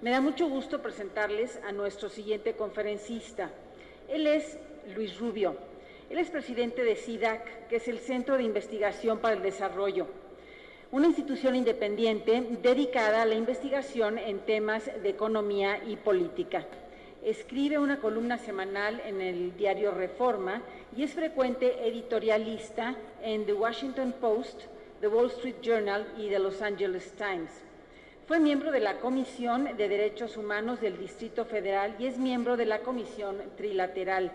Me da mucho gusto presentarles a nuestro siguiente conferencista. Él es Luis Rubio. Él es presidente de CIDAC, que es el Centro de Investigación para el Desarrollo, una institución independiente dedicada a la investigación en temas de economía y política. Escribe una columna semanal en el diario Reforma y es frecuente editorialista en The Washington Post, The Wall Street Journal y The Los Angeles Times. Fue miembro de la Comisión de Derechos Humanos del Distrito Federal y es miembro de la Comisión Trilateral.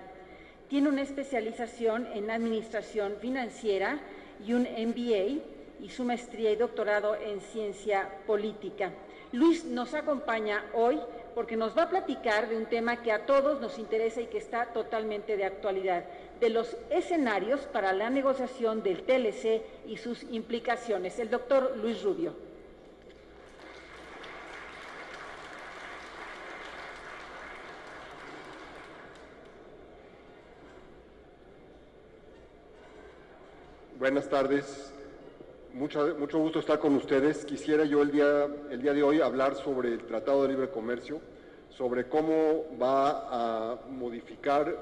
Tiene una especialización en Administración Financiera y un MBA y su maestría y doctorado en Ciencia Política. Luis nos acompaña hoy porque nos va a platicar de un tema que a todos nos interesa y que está totalmente de actualidad, de los escenarios para la negociación del TLC y sus implicaciones. El doctor Luis Rubio. Buenas tardes, mucho gusto estar con ustedes. Quisiera yo el día de hoy hablar sobre el Tratado de Libre Comercio, sobre cómo va a modificar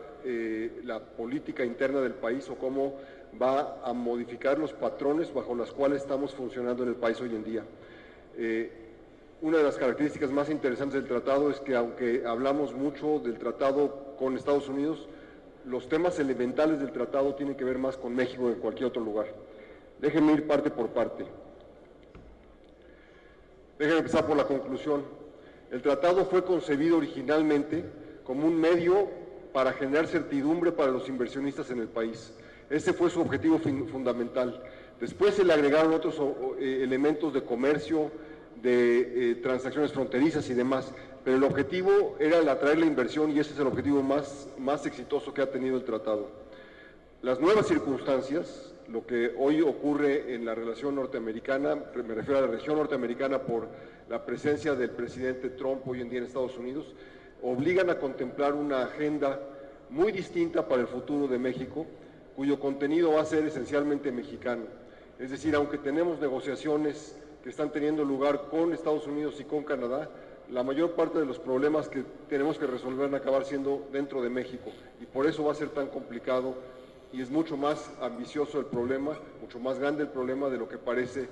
la política interna del país o cómo va a modificar los patrones bajo los cuales estamos funcionando en el país hoy en día. Una de las características más interesantes del tratado es que, aunque hablamos mucho del tratado con Estados Unidos, los temas elementales del tratado tienen que ver más con México que en cualquier otro lugar. Déjenme ir parte por parte. Déjenme empezar por la conclusión. El tratado fue concebido originalmente como un medio para generar certidumbre para los inversionistas en el país. Ese fue su objetivo fundamental. Después se le agregaron otros elementos de comercio, de transacciones fronterizas y demás, pero el objetivo era el atraer la inversión y ese es el objetivo más exitoso que ha tenido el tratado. Las nuevas circunstancias, lo que hoy ocurre en la relación norteamericana, me refiero a la región norteamericana por la presencia del presidente Trump hoy en día en Estados Unidos, obligan a contemplar una agenda muy distinta para el futuro de México, cuyo contenido va a ser esencialmente mexicano. Es decir, aunque tenemos negociaciones que están teniendo lugar con Estados Unidos y con Canadá, la mayor parte de los problemas que tenemos que resolver van a acabar siendo dentro de México y por eso va a ser tan complicado y es mucho más ambicioso el problema, mucho más grande el problema de lo que parece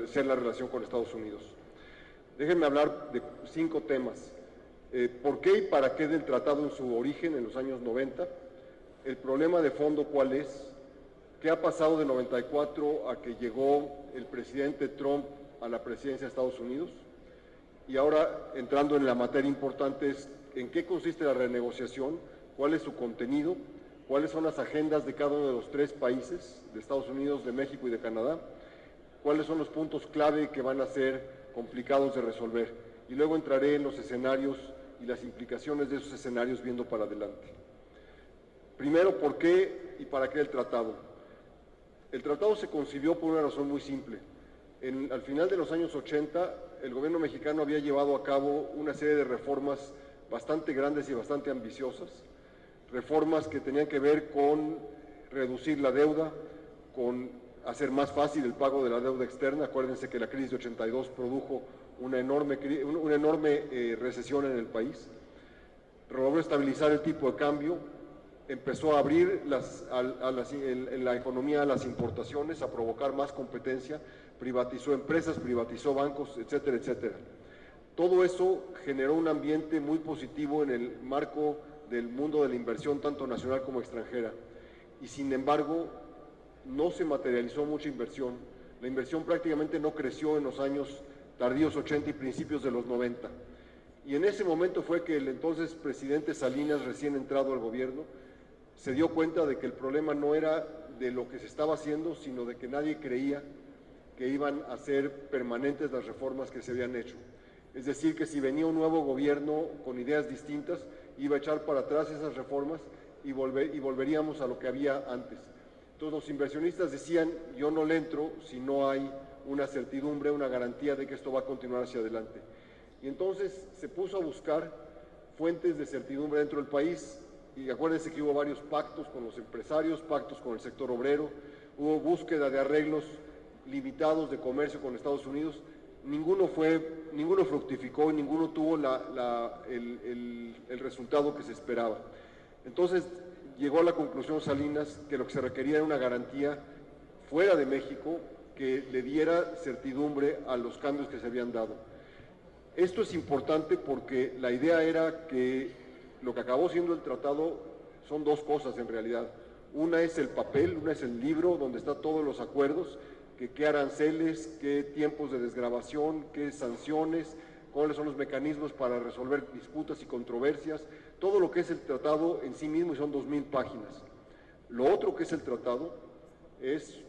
ser la relación con Estados Unidos. Déjenme hablar de 5 temas. ¿Por qué y para qué del tratado en su origen en los años 90? El problema de fondo, ¿cuál es? ¿Qué ha pasado de 94 a que llegó el presidente Trump a la presidencia de Estados Unidos? Y ahora, entrando en la materia importante, es en qué consiste la renegociación, cuál es su contenido, cuáles son las agendas de cada uno de los 3 países, de Estados Unidos, de México y de Canadá, cuáles son los puntos clave que van a ser complicados de resolver. Y luego entraré en los escenarios y las implicaciones de esos escenarios viendo para adelante. Primero, ¿por qué y para qué el tratado? El tratado se concibió por una razón muy simple. Al final de los años 80, el gobierno mexicano había llevado a cabo una serie de reformas bastante grandes y bastante ambiciosas, reformas que tenían que ver con reducir la deuda, con hacer más fácil el pago de la deuda externa. Acuérdense que la crisis de 82 produjo una enorme recesión en el país. Logró estabilizar el tipo de cambio, empezó a abrir en la economía a las importaciones, a provocar más competencia, privatizó empresas, privatizó bancos, etcétera, etcétera. Todo eso generó un ambiente muy positivo en el marco del mundo de la inversión, tanto nacional como extranjera. Y sin embargo, no se materializó mucha inversión. La inversión prácticamente no creció en los años tardíos 80 y principios de los 90. Y en ese momento fue que el entonces presidente Salinas, recién entrado al gobierno, se dio cuenta de que el problema no era de lo que se estaba haciendo, sino de que nadie creía que iban a ser permanentes las reformas que se habían hecho. Es decir, que si venía un nuevo gobierno con ideas distintas, iba a echar para atrás esas reformas y volveríamos a lo que había antes. Entonces los inversionistas decían, yo no le entro si no hay una certidumbre, una garantía de que esto va a continuar hacia adelante. Y entonces se puso a buscar fuentes de certidumbre dentro del país, y acuérdense que hubo varios pactos con los empresarios, pactos con el sector obrero, hubo búsqueda de arreglos limitados de comercio con Estados Unidos, ninguno fructificó y ninguno tuvo el resultado que se esperaba. Entonces llegó a la conclusión Salinas que lo que se requería era una garantía fuera de México que le diera certidumbre a los cambios que se habían dado. Esto es importante porque la idea era que lo que acabó siendo el tratado son dos cosas en realidad. Una es el papel, una es el libro donde están todos los acuerdos, qué aranceles, qué tiempos de desgravación, qué sanciones, cuáles son los mecanismos para resolver disputas y controversias, todo lo que es el tratado en sí mismo, y son 2000 páginas. Lo otro que es el tratado es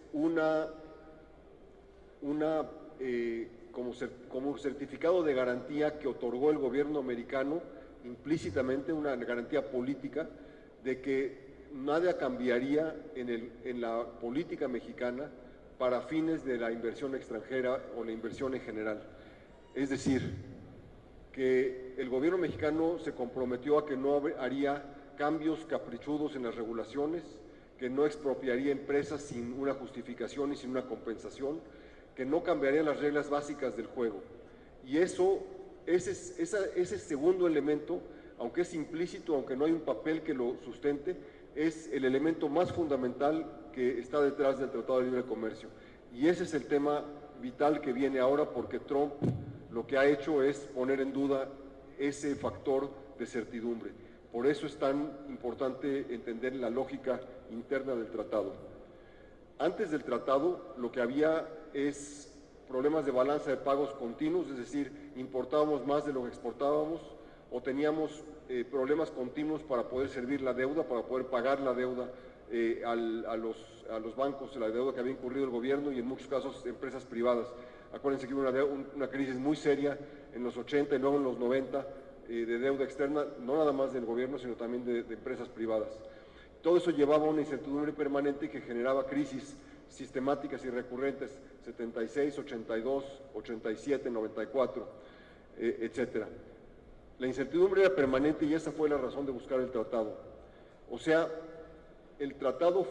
como certificado de garantía que otorgó el gobierno americano implícitamente, una garantía política de que nada cambiaría en la política mexicana para fines de la inversión extranjera o la inversión en general. Es decir, que el gobierno mexicano se comprometió a que no haría cambios caprichudos en las regulaciones, que no expropiaría empresas sin una justificación y sin una compensación, que no cambiaría las reglas básicas del juego. Y ese segundo elemento, aunque es implícito, aunque no hay un papel que lo sustente, es el elemento más fundamental que está detrás del Tratado de Libre Comercio. Y ese es el tema vital que viene ahora, porque Trump lo que ha hecho es poner en duda ese factor de certidumbre. Por eso es tan importante entender la lógica interna del tratado. Antes del tratado, lo que había es problemas de balanza de pagos continuos, es decir, importábamos más de lo que exportábamos, o teníamos problemas continuos para poder servir la deuda, para poder pagar la deuda a los bancos, la deuda que había incurrido el gobierno y en muchos casos empresas privadas. Acuérdense que hubo una crisis muy seria en los 80 y luego en los 90 de deuda externa, no nada más del gobierno, sino también de empresas privadas. Todo eso llevaba a una incertidumbre permanente que generaba crisis sistemáticas y recurrentes, 76, 82, 87, 94, etcétera. La incertidumbre era permanente y esa fue la razón de buscar el tratado. O sea, el tratado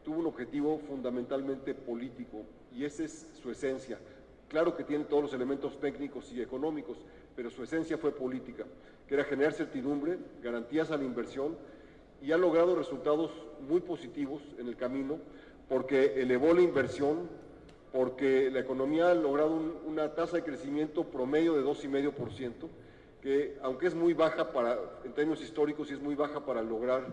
tuvo un objetivo fundamentalmente político y esa es su esencia. Claro que tiene todos los elementos técnicos y económicos, pero su esencia fue política, que era generar certidumbre, garantías a la inversión, y ha logrado resultados muy positivos en el camino, porque elevó la inversión, porque la economía ha logrado una tasa de crecimiento promedio de 2,5%, que aunque es muy baja en términos históricos, sí es muy baja para lograr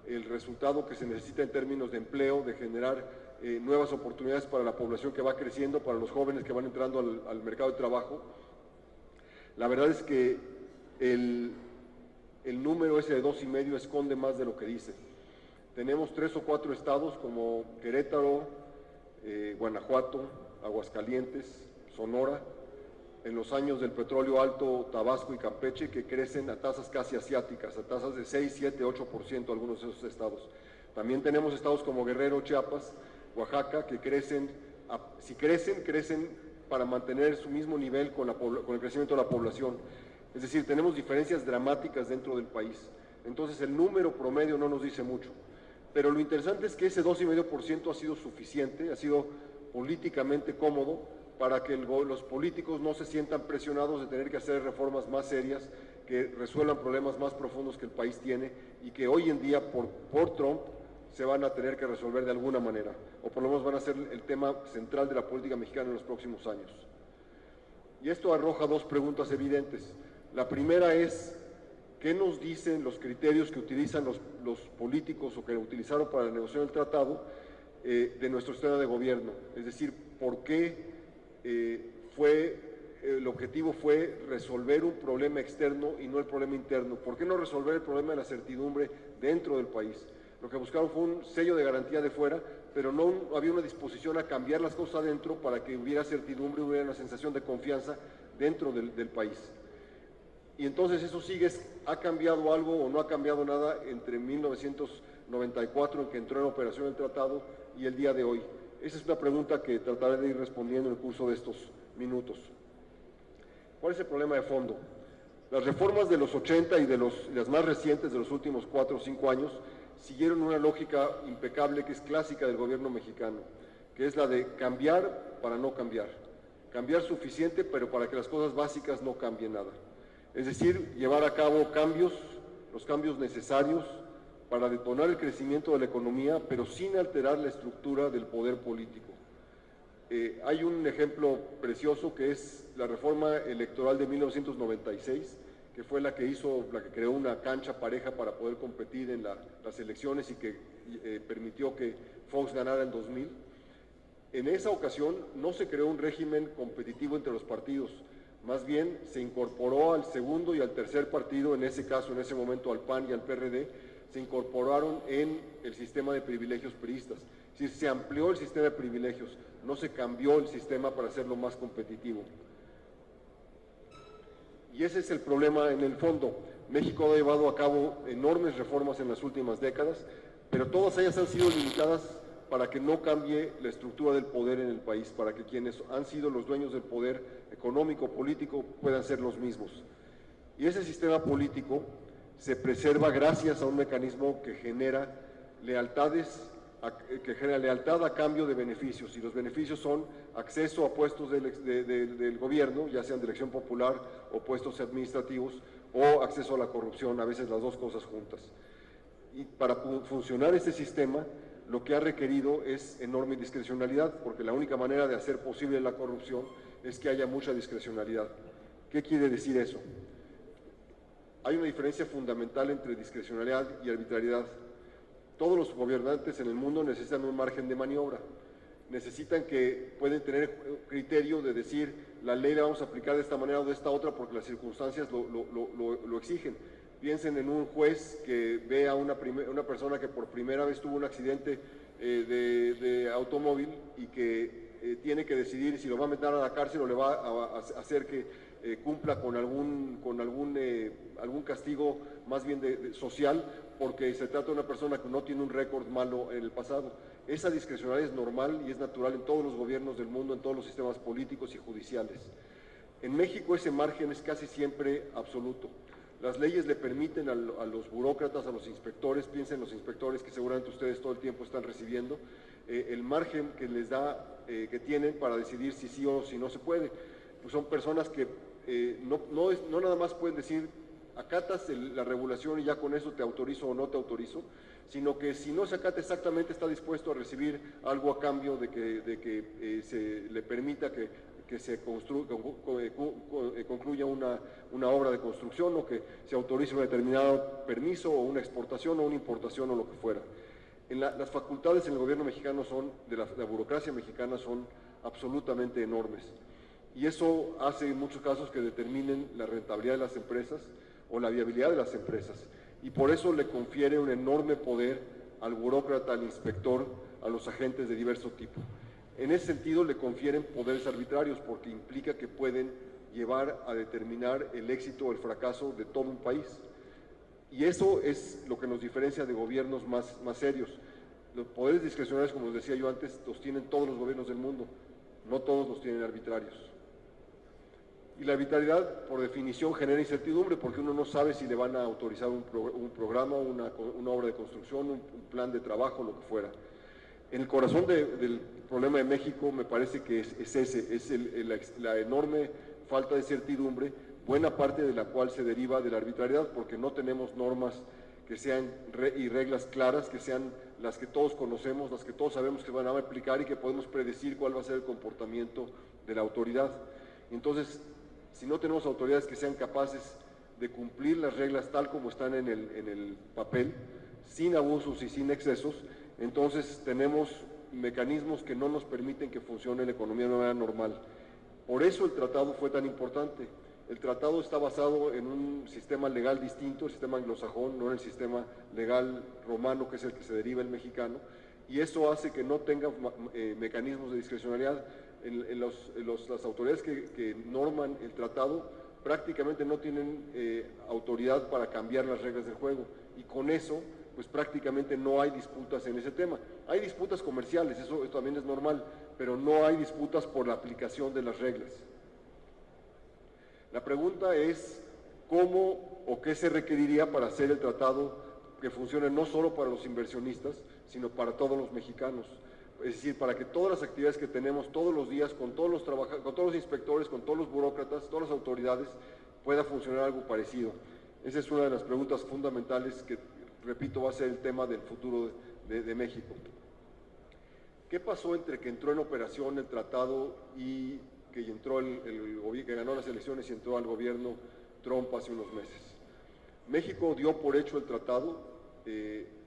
el resultado que se necesita en términos de empleo, de generar nuevas oportunidades para la población que va creciendo, para los jóvenes que van entrando al mercado de trabajo. La verdad es que el número ese de 2,5 esconde más de lo que dice. Tenemos 3 o 4 estados como Querétaro, Guanajuato, Aguascalientes, Sonora, en los años del petróleo alto, Tabasco y Campeche, que crecen a tasas casi asiáticas, a tasas de 6, 7, 8% algunos de esos estados. También tenemos estados como Guerrero, Chiapas, Oaxaca, que crecen para mantener su mismo nivel con el crecimiento de la población. Es decir, tenemos diferencias dramáticas dentro del país. Entonces el número promedio no nos dice mucho. Pero lo interesante es que ese 2,5% ha sido suficiente, ha sido políticamente cómodo para que los políticos no se sientan presionados de tener que hacer reformas más serias, que resuelvan problemas más profundos que el país tiene y que hoy en día por Trump se van a tener que resolver de alguna manera, o por lo menos van a ser el tema central de la política mexicana en los próximos años. Y esto arroja dos preguntas evidentes. La primera es, ¿qué nos dicen los criterios que utilizan los políticos o que utilizaron para la negociación del tratado de nuestro sistema de gobierno? Es decir, ¿por qué el objetivo fue resolver un problema externo y no el problema interno? ¿Por qué no resolver el problema de la certidumbre dentro del país? Lo que buscaron fue un sello de garantía de fuera, pero no había una disposición a cambiar las cosas adentro para que hubiera certidumbre, hubiera una sensación de confianza dentro del país. Y entonces eso sigue, ¿ha cambiado algo o no ha cambiado nada entre 1994, en que entró en operación el tratado, y el día de hoy? Esa es una pregunta que trataré de ir respondiendo en el curso de estos minutos. ¿Cuál es el problema de fondo? Las reformas de los 80 y de las más recientes de los últimos 4 o 5 años siguieron una lógica impecable que es clásica del gobierno mexicano, que es la de cambiar para no cambiar. cambiar suficiente, pero para que las cosas básicas no cambien nada. Es decir, llevar a cabo cambios, los cambios necesarios para detonar el crecimiento de la economía, pero sin alterar la estructura del poder político. Hay un ejemplo precioso que es la reforma electoral de 1996, que fue la que creó una cancha pareja para poder competir en las elecciones y que permitió que Fox ganara en 2000. En esa ocasión no se creó un régimen competitivo entre los partidos, más bien se incorporó al segundo y al tercer partido, en ese caso, en ese momento al PAN y al PRD, se incorporaron en el sistema de privilegios priistas. Es decir, se amplió el sistema de privilegios, no se cambió el sistema para hacerlo más competitivo. Y ese es el problema en el fondo. México ha llevado a cabo enormes reformas en las últimas décadas, pero todas ellas han sido limitadas para que no cambie la estructura del poder en el país, para que quienes han sido los dueños del poder económico, político, puedan ser los mismos. Y ese sistema político se preserva gracias a un mecanismo que genera lealtad a cambio de beneficios, y los beneficios son acceso a puestos del gobierno, ya sean de elección popular o puestos administrativos, o acceso a la corrupción, a veces las dos cosas juntas. Y para funcionar este sistema, lo que ha requerido es enorme discrecionalidad, porque la única manera de hacer posible la corrupción es que haya mucha discrecionalidad. ¿Qué quiere decir eso? Hay una diferencia fundamental entre discrecionalidad y arbitrariedad. Todos los gobernantes en el mundo necesitan un margen de maniobra, necesitan que pueden tener criterio de decir la ley la vamos a aplicar de esta manera o de esta otra porque las circunstancias lo exigen. Piensen en un juez que ve a una persona que por primera vez tuvo un accidente de automóvil y que tiene que decidir si lo va a meter a la cárcel o le va a hacer que cumpla con algún castigo más bien social, porque se trata de una persona que no tiene un récord malo en el pasado. Esa discrecionalidad es normal y es natural en todos los gobiernos del mundo, en todos los sistemas políticos y judiciales. En México ese margen es casi siempre absoluto. Las leyes le permiten a los burócratas, a los inspectores, piensen en los inspectores que seguramente ustedes todo el tiempo están recibiendo, el margen que les da, que tienen para decidir si sí o si no se puede. Pues son personas que no nada más pueden decir acatas la regulación y ya con eso te autorizo o no te autorizo, sino que si no se acata exactamente está dispuesto a recibir algo a cambio de que se le permita que se concluya una obra de construcción o que se autorice un determinado permiso o una exportación o una importación o lo que fuera. Las facultades en el gobierno mexicano de la burocracia mexicana son absolutamente enormes y eso hace en muchos casos que determinen la rentabilidad de las empresas o la viabilidad de las empresas, y por eso le confiere un enorme poder al burócrata, al inspector, a los agentes de diverso tipo. En ese sentido le confieren poderes arbitrarios porque implica que pueden llevar a determinar el éxito o el fracaso de todo un país. Y eso es lo que nos diferencia de gobiernos más serios. Los poderes discrecionales, como les decía yo antes, los tienen todos los gobiernos del mundo, no todos los tienen arbitrarios. Y la arbitrariedad, por definición, genera incertidumbre porque uno no sabe si le van a autorizar un programa, una obra de construcción, un plan de trabajo, lo que fuera. En el corazón del problema de México me parece que es la enorme falta de certidumbre, buena parte de la cual se deriva de la arbitrariedad, porque no tenemos normas que sean y reglas claras, que sean las que todos conocemos, las que todos sabemos que van a aplicar y que podemos predecir cuál va a ser el comportamiento de la autoridad. Entonces, si no tenemos autoridades que sean capaces de cumplir las reglas tal como están en el papel, sin abusos y sin excesos, entonces tenemos mecanismos que no nos permiten que funcione la economía de una manera normal. Por eso el tratado fue tan importante. El tratado está basado en un sistema legal distinto, el sistema anglosajón, no en el sistema legal romano, que es el que se deriva el mexicano, y eso hace que no tenga mecanismos de discrecionalidad. Las autoridades que norman el tratado prácticamente no tienen autoridad para cambiar las reglas del juego, y con eso pues prácticamente no hay disputas en ese tema. Hay disputas comerciales, eso también es normal, pero no hay disputas por la aplicación de las reglas. La pregunta es cómo o qué se requeriría para hacer el tratado que funcione no solo para los inversionistas, sino para todos los mexicanos. es decir, para que todas las actividades que tenemos todos los días, con todos los inspectores, con todos los burócratas, todas las autoridades, pueda funcionar algo parecido. Esa es una de las preguntas fundamentales que, repito, va a ser el tema del futuro de México. ¿Qué pasó entre que entró en operación el tratado y que que ganó las elecciones y entró al gobierno Trump hace unos meses? México dio por hecho el tratado.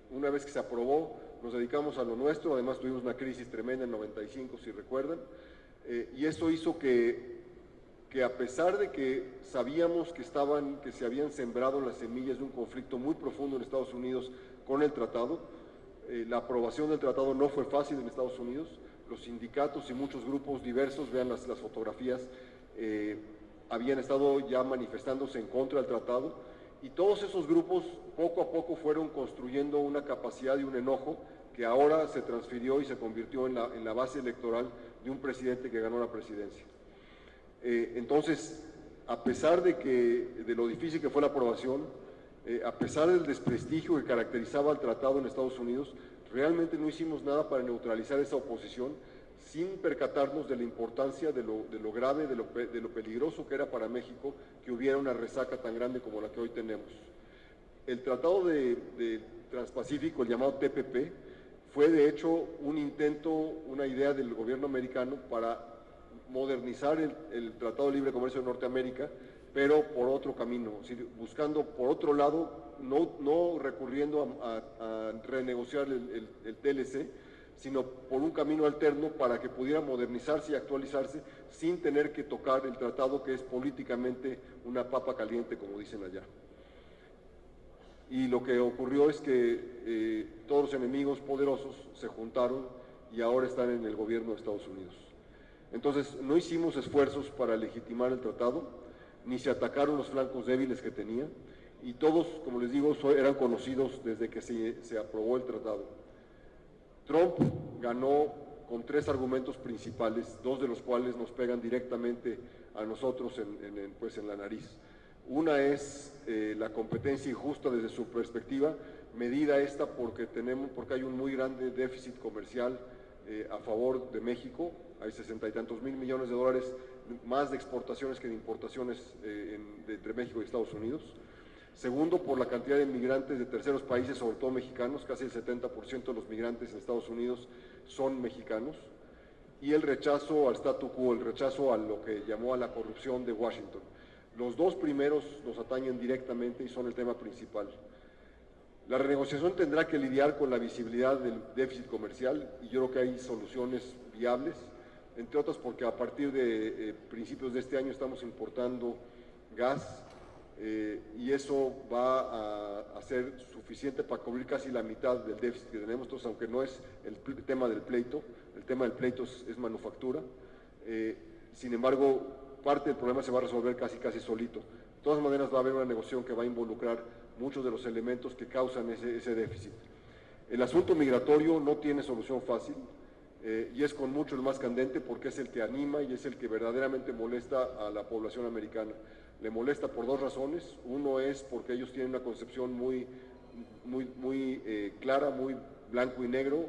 Una vez que se aprobó, nos dedicamos a lo nuestro. Además tuvimos una crisis tremenda en 95, si recuerdan, y esto hizo que a pesar de que sabíamos que se habían sembrado las semillas de un conflicto muy profundo en Estados Unidos con el tratado, la aprobación del tratado no fue fácil en Estados Unidos. Los sindicatos y muchos grupos diversos, vean las fotografías, habían estado ya manifestándose en contra del tratado, y todos esos grupos poco a poco fueron construyendo una capacidad y un enojo que ahora se transfirió y se convirtió en la base electoral de un presidente que ganó la presidencia. Entonces, a pesar de lo difícil que fue la aprobación, a pesar del desprestigio que caracterizaba el tratado en Estados Unidos, realmente no hicimos nada para neutralizar esa oposición, sin percatarnos de la importancia, de lo grave, de lo peligroso que era para México que hubiera una resaca tan grande como la que hoy tenemos. El Tratado de Transpacífico, el llamado TPP, fue de hecho un intento, una idea del gobierno americano para modernizar el Tratado de Libre Comercio de Norteamérica, pero por otro camino, es decir, buscando por otro lado, no recurriendo a renegociar el TLC, sino por un camino alterno para que pudiera modernizarse y actualizarse sin tener que tocar el tratado, que es políticamente una papa caliente, como dicen allá. Y lo que ocurrió es que todos los enemigos poderosos se juntaron y ahora están en el gobierno de Estados Unidos. Entonces, no hicimos esfuerzos para legitimar el tratado, ni se atacaron los flancos débiles que tenía, y todos, como les digo, eran conocidos desde que se aprobó el tratado. Trump ganó con 3 argumentos principales, 2 de los cuales nos pegan directamente a nosotros en la nariz. Una es la competencia injusta desde su perspectiva, medida esta porque hay un muy grande déficit comercial a favor de México. Hay 60 y tantos mil millones de dólares más de exportaciones que de importaciones entre México y Estados Unidos. Segundo, por la cantidad de migrantes de terceros países, sobre todo mexicanos. Casi el 70% de los migrantes en Estados Unidos son mexicanos. Y el rechazo al statu quo, el rechazo a lo que llamó a la corrupción de Washington. Los 2 primeros nos atañen directamente y son el tema principal. La renegociación tendrá que lidiar con la visibilidad del déficit comercial, y yo creo que hay soluciones viables, entre otras porque a partir de principios de este año estamos importando gas, y eso va a ser suficiente para cubrir casi la mitad del déficit que tenemos. Entonces, aunque no es el tema del pleito, el tema del pleito es manufactura, sin embargo, parte del problema se va a resolver casi solito. De todas maneras, va a haber una negociación que va a involucrar muchos de los elementos que causan ese déficit. El asunto migratorio no tiene solución fácil, y es con mucho el más candente porque es el que anima y es el que verdaderamente molesta a la población americana. Le molesta por 2 razones. Uno es porque ellos tienen una concepción muy clara, muy blanco y negro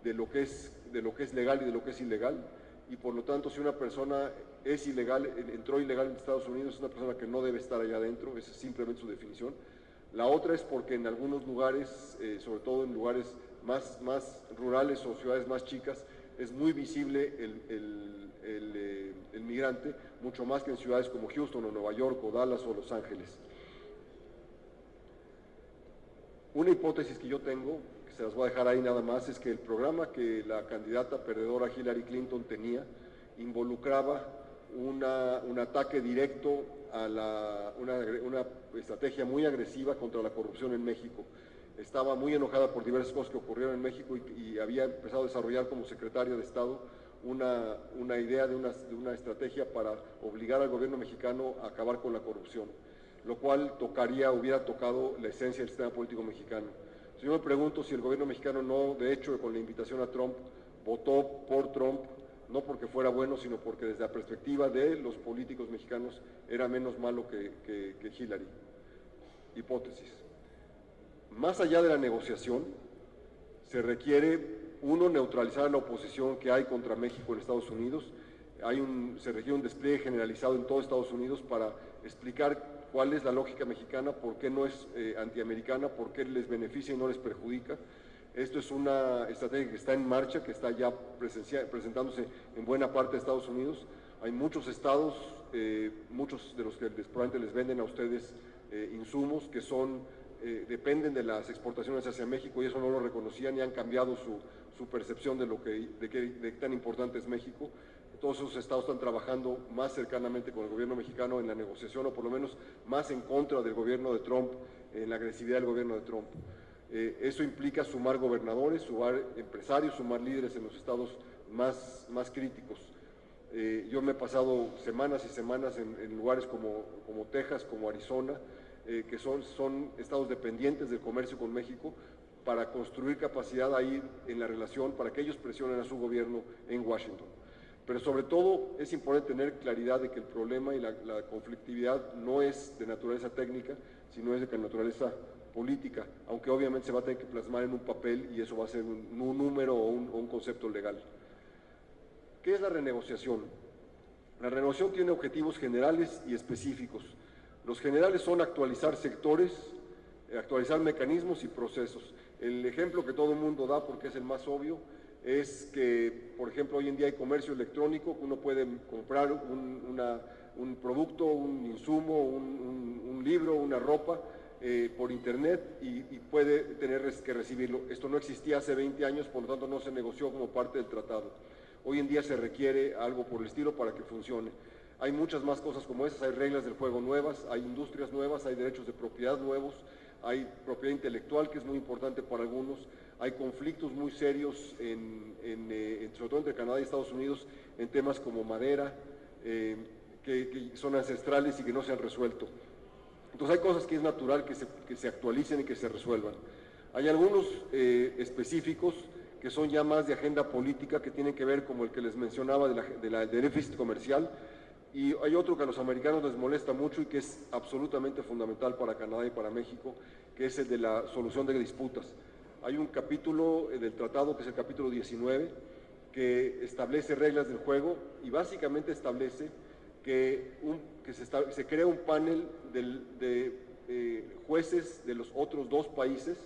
de lo que es legal y de lo que es ilegal, y por lo tanto, si una persona es ilegal, entró ilegal en Estados Unidos, es una persona que no debe estar allá adentro. Esa es simplemente su definición. La otra es porque en algunos lugares, sobre todo en lugares más rurales o ciudades más chicas, es muy visible el migrante, mucho más que en ciudades como Houston o Nueva York o Dallas o Los Ángeles. Una hipótesis que yo tengo, que se las voy a dejar ahí nada más, es que el programa que la candidata perdedora Hillary Clinton tenía involucraba un ataque directo a una estrategia muy agresiva contra la corrupción en México. Estaba muy enojada por diversas cosas que ocurrieron en México y había empezado a desarrollar como secretaria de Estado una idea de una estrategia para obligar al gobierno mexicano a acabar con la corrupción, lo cual hubiera tocado la esencia del sistema político mexicano. Yo me pregunto si el gobierno mexicano no, de hecho, con la invitación a Trump, votó por Trump, no porque fuera bueno, sino porque desde la perspectiva de los políticos mexicanos era menos malo que Hillary. Hipótesis. Más allá de la negociación, Se requiere, uno, neutralizar la oposición que hay contra México en Estados Unidos. Se requiere un despliegue generalizado en todo Estados Unidos para explicar cuál es la lógica mexicana, por qué no es antiamericana, por qué les beneficia y no les perjudica. Esto es una estrategia que está en marcha, que está ya presentándose en buena parte de Estados Unidos. Hay muchos estados, muchos de los que probablemente les venden a ustedes insumos que dependen de las exportaciones hacia México, y eso no lo reconocían y han cambiado su percepción de qué tan importante es México. Todos esos estados están trabajando más cercanamente con el gobierno mexicano en la negociación, o por lo menos más en contra del gobierno de Trump, en la agresividad del gobierno de Trump. Eso implica sumar gobernadores, sumar empresarios, sumar líderes en los estados más críticos. Yo me he pasado semanas y semanas en lugares como Texas, como Arizona, que son estados dependientes del comercio con México, para construir capacidad ahí en la relación, para que ellos presionen a su gobierno en Washington. Pero sobre todo es importante tener claridad de que el problema y la conflictividad no es de naturaleza técnica, sino es de naturaleza política, aunque obviamente se va a tener que plasmar en un papel y eso va a ser un número o un concepto legal. ¿Qué es la renegociación? La renegociación tiene objetivos generales y específicos. Los generales son actualizar sectores, actualizar mecanismos y procesos. El ejemplo que todo el mundo da, porque es el más obvio, es que, por ejemplo, hoy en día hay comercio electrónico, uno puede comprar un producto, un insumo, un libro, una ropa, por internet y puede tener que recibirlo. Esto no existía hace 20 años, por lo tanto no se negoció como parte del tratado. Hoy en día se requiere algo por el estilo para que funcione. Hay muchas más cosas como esas, hay reglas del juego nuevas, hay industrias nuevas, hay derechos de propiedad nuevos, hay propiedad intelectual que es muy importante para algunos, hay conflictos muy serios, sobre todo entre Canadá y Estados Unidos, en temas como madera, que son ancestrales y que no se han resuelto. Entonces hay cosas que es natural que se actualicen y que se resuelvan. Hay algunos específicos que son ya más de agenda política, que tienen que ver, como el que les mencionaba, del déficit comercial, y hay otro que a los americanos les molesta mucho y que es absolutamente fundamental para Canadá y para México, que es el de la solución de disputas. Hay un capítulo del tratado, que es el capítulo 19, que establece reglas del juego y básicamente establece que se crea un panel de jueces de los otros dos países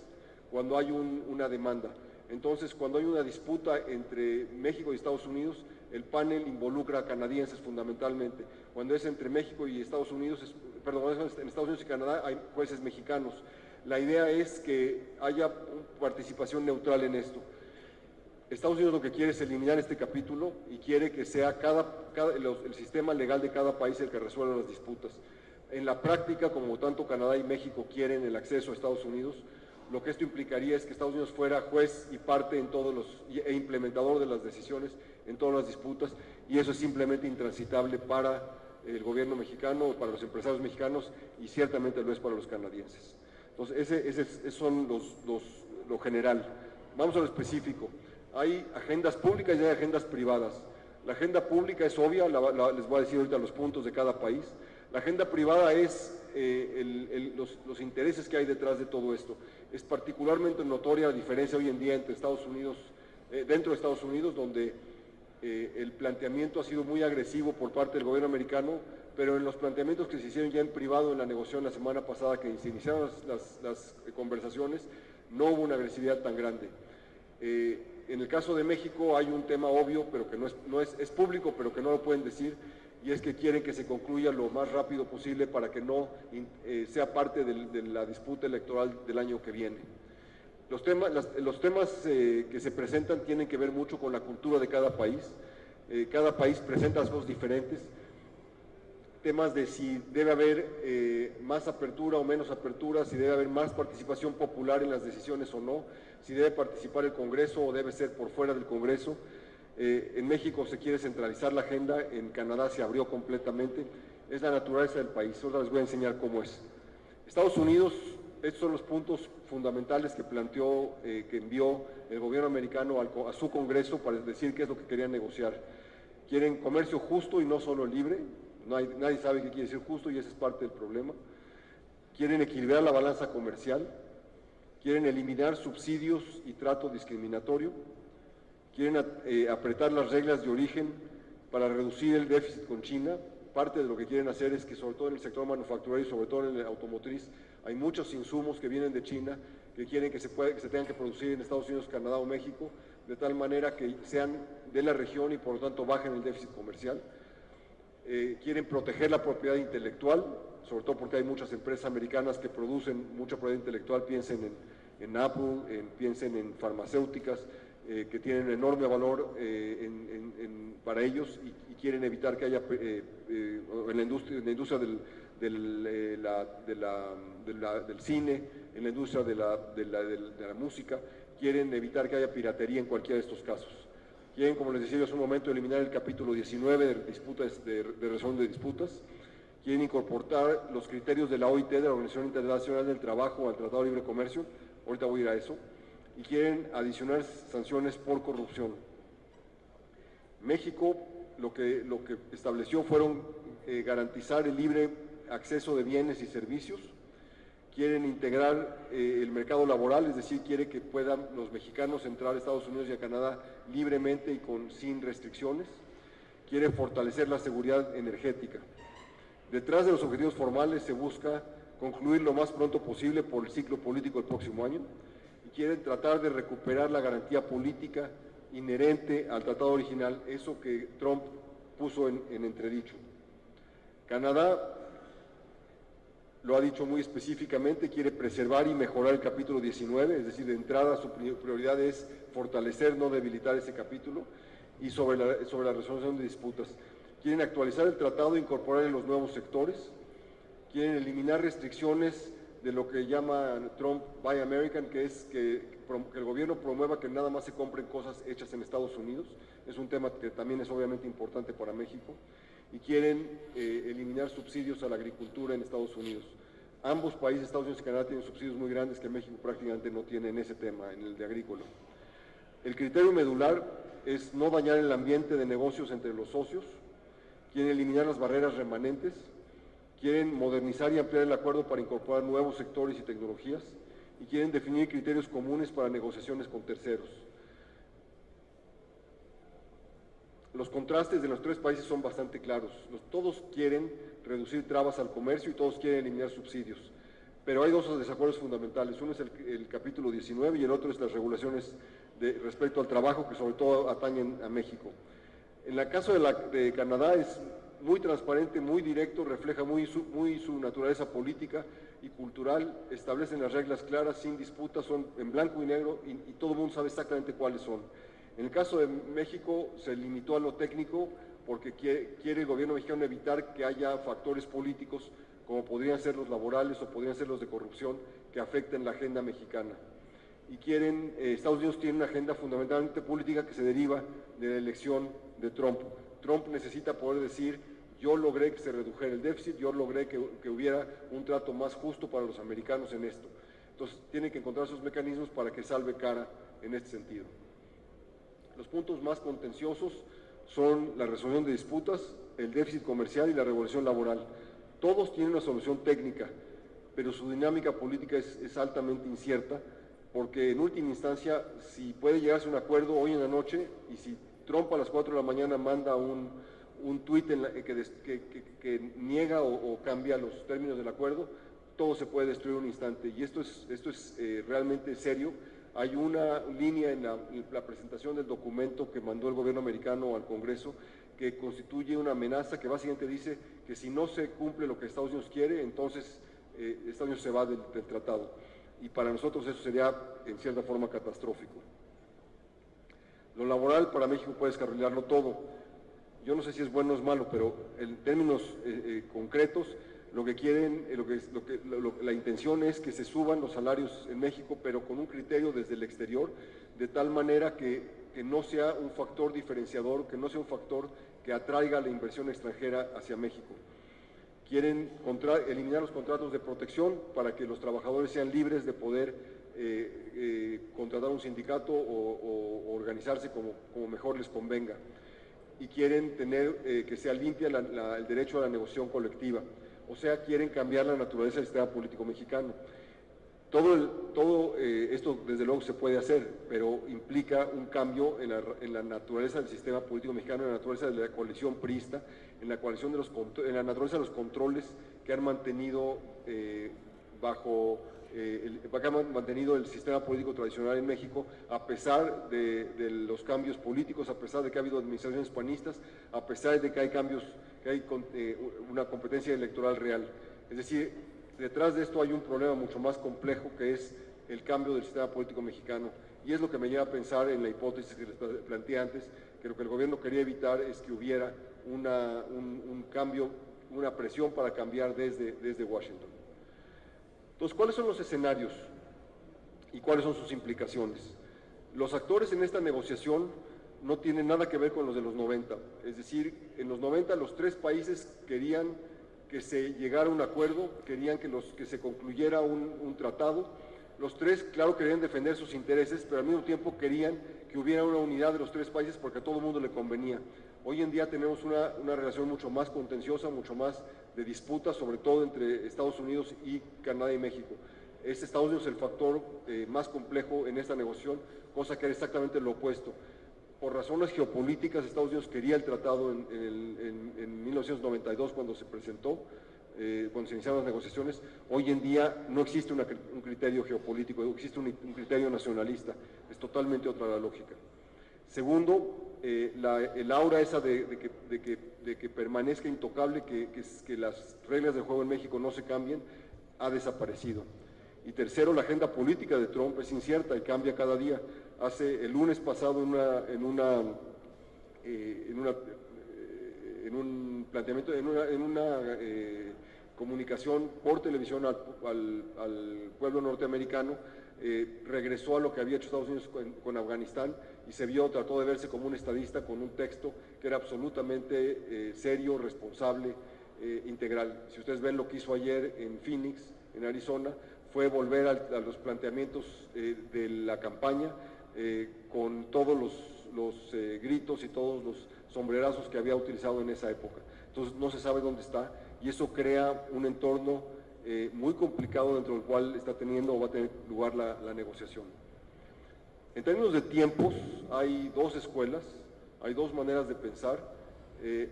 cuando hay una demanda. Entonces, cuando hay una disputa entre México y Estados Unidos, el panel involucra a canadienses fundamentalmente. Cuando es entre México y Estados Unidos, en Estados Unidos y Canadá, hay jueces mexicanos. La idea es que haya participación neutral en esto. Estados Unidos lo que quiere es eliminar este capítulo y quiere que sea el sistema legal de cada país el que resuelva las disputas. En la práctica, como tanto Canadá y México quieren el acceso a Estados Unidos, lo que esto implicaría es que Estados Unidos fuera juez y parte e implementador de las decisiones en todas las disputas, y eso es simplemente intransitable para el gobierno mexicano, para los empresarios mexicanos, y ciertamente lo es para los canadienses. Entonces, ese son lo general. Vamos a lo específico. Hay agendas públicas y hay agendas privadas. La agenda pública es obvia, les voy a decir ahorita los puntos de cada país. La agenda privada es los intereses que hay detrás de todo esto. Es particularmente notoria la diferencia hoy en día entre Estados Unidos, dentro de Estados Unidos, donde el planteamiento ha sido muy agresivo por parte del gobierno americano, pero en los planteamientos que se hicieron ya en privado en la negociación la semana pasada, que se iniciaron las conversaciones, no hubo una agresividad tan grande. En el caso de México hay un tema obvio, pero que es público, pero que no lo pueden decir, y es que quieren que se concluya lo más rápido posible para que no sea parte de la disputa electoral del año que viene. Los temas que se presentan tienen que ver mucho con la cultura de cada país. Cada país presenta las cosas diferentes. Temas de si debe haber más apertura o menos apertura, si debe haber más participación popular en las decisiones o no, si debe participar el Congreso o debe ser por fuera del Congreso. En México se quiere centralizar la agenda, en Canadá se abrió completamente. Es la naturaleza del país, ahora les voy a enseñar cómo es. Estados Unidos, estos son los puntos fundamentales que planteó, que envió el gobierno americano a su Congreso para decir qué es lo que querían negociar. Quieren comercio justo y no solo libre. Nadie sabe qué quiere decir justo y ese es parte del problema. Quieren equilibrar la balanza comercial, quieren eliminar subsidios y trato discriminatorio, quieren apretar las reglas de origen para reducir el déficit con China. Parte de lo que quieren hacer es que, sobre todo en el sector manufacturero y sobre todo en el automotriz, hay muchos insumos que vienen de China que quieren que se tengan que producir en Estados Unidos, Canadá o México, de tal manera que sean de la región y por lo tanto bajen el déficit comercial. Quieren proteger la propiedad intelectual, sobre todo porque hay muchas empresas americanas que producen mucha propiedad intelectual, piensen en Apple, piensen en farmacéuticas, que tienen enorme valor para ellos y quieren evitar que haya en la industria del cine, en la industria de la música, quieren evitar que haya piratería en cualquiera de estos casos. Quieren, como les decía hace un momento, eliminar el capítulo 19 de resolución de disputas. Quieren incorporar los criterios de la OIT, de la Organización Internacional del Trabajo, al Tratado de Libre Comercio. Ahorita voy a ir a eso. Y quieren adicionar sanciones por corrupción. México lo que estableció fueron garantizar el libre acceso de bienes y servicios. Quieren integrar el mercado laboral, es decir, quiere que puedan los mexicanos entrar a Estados Unidos y a Canadá libremente y sin restricciones. Quiere fortalecer la seguridad energética. Detrás de los objetivos formales se busca concluir lo más pronto posible por el ciclo político del próximo año y quieren tratar de recuperar la garantía política inherente al tratado original, eso que Trump puso en entredicho. Canadá lo ha dicho muy específicamente, quiere preservar y mejorar el capítulo 19, es decir, de entrada su prioridad es fortalecer, no debilitar ese capítulo, y sobre la resolución de disputas. Quieren actualizar el tratado e incorporar en los nuevos sectores, quieren eliminar restricciones de lo que llama Trump Buy American, que es que el gobierno promueva que nada más se compren cosas hechas en Estados Unidos, es un tema que también es obviamente importante para México, y quieren eliminar subsidios a la agricultura en Estados Unidos. Ambos países, Estados Unidos y Canadá, tienen subsidios muy grandes que México prácticamente no tiene en ese tema, en el de agrícola. El criterio medular es no dañar el ambiente de negocios entre los socios, quieren eliminar las barreras remanentes, quieren modernizar y ampliar el acuerdo para incorporar nuevos sectores y tecnologías, y quieren definir criterios comunes para negociaciones con terceros. Los contrastes de los tres países son bastante claros. Todos quieren reducir trabas al comercio y todos quieren eliminar subsidios. Pero hay dos desacuerdos fundamentales. Uno es el capítulo 19 y el otro es las regulaciones respecto al trabajo que sobre todo atañen a México. En el caso de Canadá es muy transparente, muy directo, refleja muy su naturaleza política y cultural, establecen las reglas claras, sin disputas, son en blanco y negro y todo el mundo sabe exactamente cuáles son. En el caso de México se limitó a lo técnico porque quiere el gobierno mexicano evitar que haya factores políticos como podrían ser los laborales o podrían ser los de corrupción que afecten la agenda mexicana. Y Estados Unidos tiene una agenda fundamentalmente política que se deriva de la elección de Trump. Trump necesita poder decir, yo logré que se redujera el déficit, yo logré que hubiera un trato más justo para los americanos en esto. Entonces tiene que encontrar sus mecanismos para que salve cara en este sentido. Los puntos más contenciosos son la resolución de disputas, el déficit comercial y la regulación laboral. Todos tienen una solución técnica, pero su dinámica política es altamente incierta, porque en última instancia, si puede llegarse a un acuerdo hoy en la noche, y si Trump a las 4 de la mañana manda un tuit que niega o cambia los términos del acuerdo, todo se puede destruir en un instante, y esto es realmente serio. Hay una línea en la presentación del documento que mandó el gobierno americano al Congreso que constituye una amenaza que básicamente dice que si no se cumple lo que Estados Unidos quiere, entonces Estados Unidos se va del tratado. Y para nosotros eso sería en cierta forma catastrófico. Lo laboral para México puede descarrilarlo todo. Yo no sé si es bueno o es malo, pero en términos concretos, lo que quieren, la intención es que se suban los salarios en México, pero con un criterio desde el exterior, de tal manera que no sea un factor diferenciador, que no sea un factor que atraiga la inversión extranjera hacia México. Quieren eliminar los contratos de protección para que los trabajadores sean libres de poder contratar un sindicato o organizarse como mejor les convenga. Y quieren que sea limpia el derecho a la negociación colectiva. O sea, quieren cambiar la naturaleza del sistema político mexicano. Esto desde luego se puede hacer, pero implica un cambio en la naturaleza del sistema político mexicano, en la naturaleza de la coalición priista, en la naturaleza de los controles que han mantenido mantenido el sistema político tradicional en México, a pesar de los cambios políticos, a pesar de que ha habido administraciones panistas, a pesar de que hay cambios, que hay una competencia electoral real. Es decir, detrás de esto hay un problema mucho más complejo, que es el cambio del sistema político mexicano, y es lo que me lleva a pensar en la hipótesis que les planteé antes, que lo que el gobierno quería evitar es que hubiera un cambio, una presión para cambiar desde Washington. Entonces, ¿cuáles son los escenarios y cuáles son sus implicaciones? Los actores en esta negociación no tienen nada que ver con los de los 90, es decir, en los 90 los tres países querían que se llegara a un acuerdo, querían que se concluyera un tratado. Los tres, claro, querían defender sus intereses, pero al mismo tiempo querían que hubiera una unidad de los tres países porque a todo el mundo le convenía. Hoy en día tenemos una relación mucho más contenciosa, mucho más de disputa, sobre todo entre Estados Unidos y Canadá y México. Es Estados Unidos el factor más complejo en esta negociación, cosa que era exactamente lo opuesto. Por razones geopolíticas, Estados Unidos quería el tratado en 1992 cuando se presentó, cuando se iniciaron las negociaciones. Hoy en día no existe un criterio geopolítico, existe un criterio nacionalista, es totalmente otra la lógica. Segundo, el aura esa de que permanezca intocable, que las reglas del juego en México no se cambien, ha desaparecido. Y tercero, la agenda política de Trump es incierta y cambia cada día. El lunes pasado en un planteamiento, en una comunicación por televisión al pueblo norteamericano, regresó a lo que había hecho Estados Unidos con Afganistán y trató de verse como un estadista con un texto que era absolutamente serio, responsable, integral. Si ustedes ven lo que hizo ayer en Phoenix, en Arizona, fue volver a los planteamientos de la campaña, con todos los gritos y todos los sombrerazos que había utilizado en esa época. Entonces no se sabe dónde está y eso crea un entorno muy complicado dentro del cual está teniendo o va a tener lugar la negociación. En términos de tiempos, hay dos escuelas, hay dos maneras de pensar.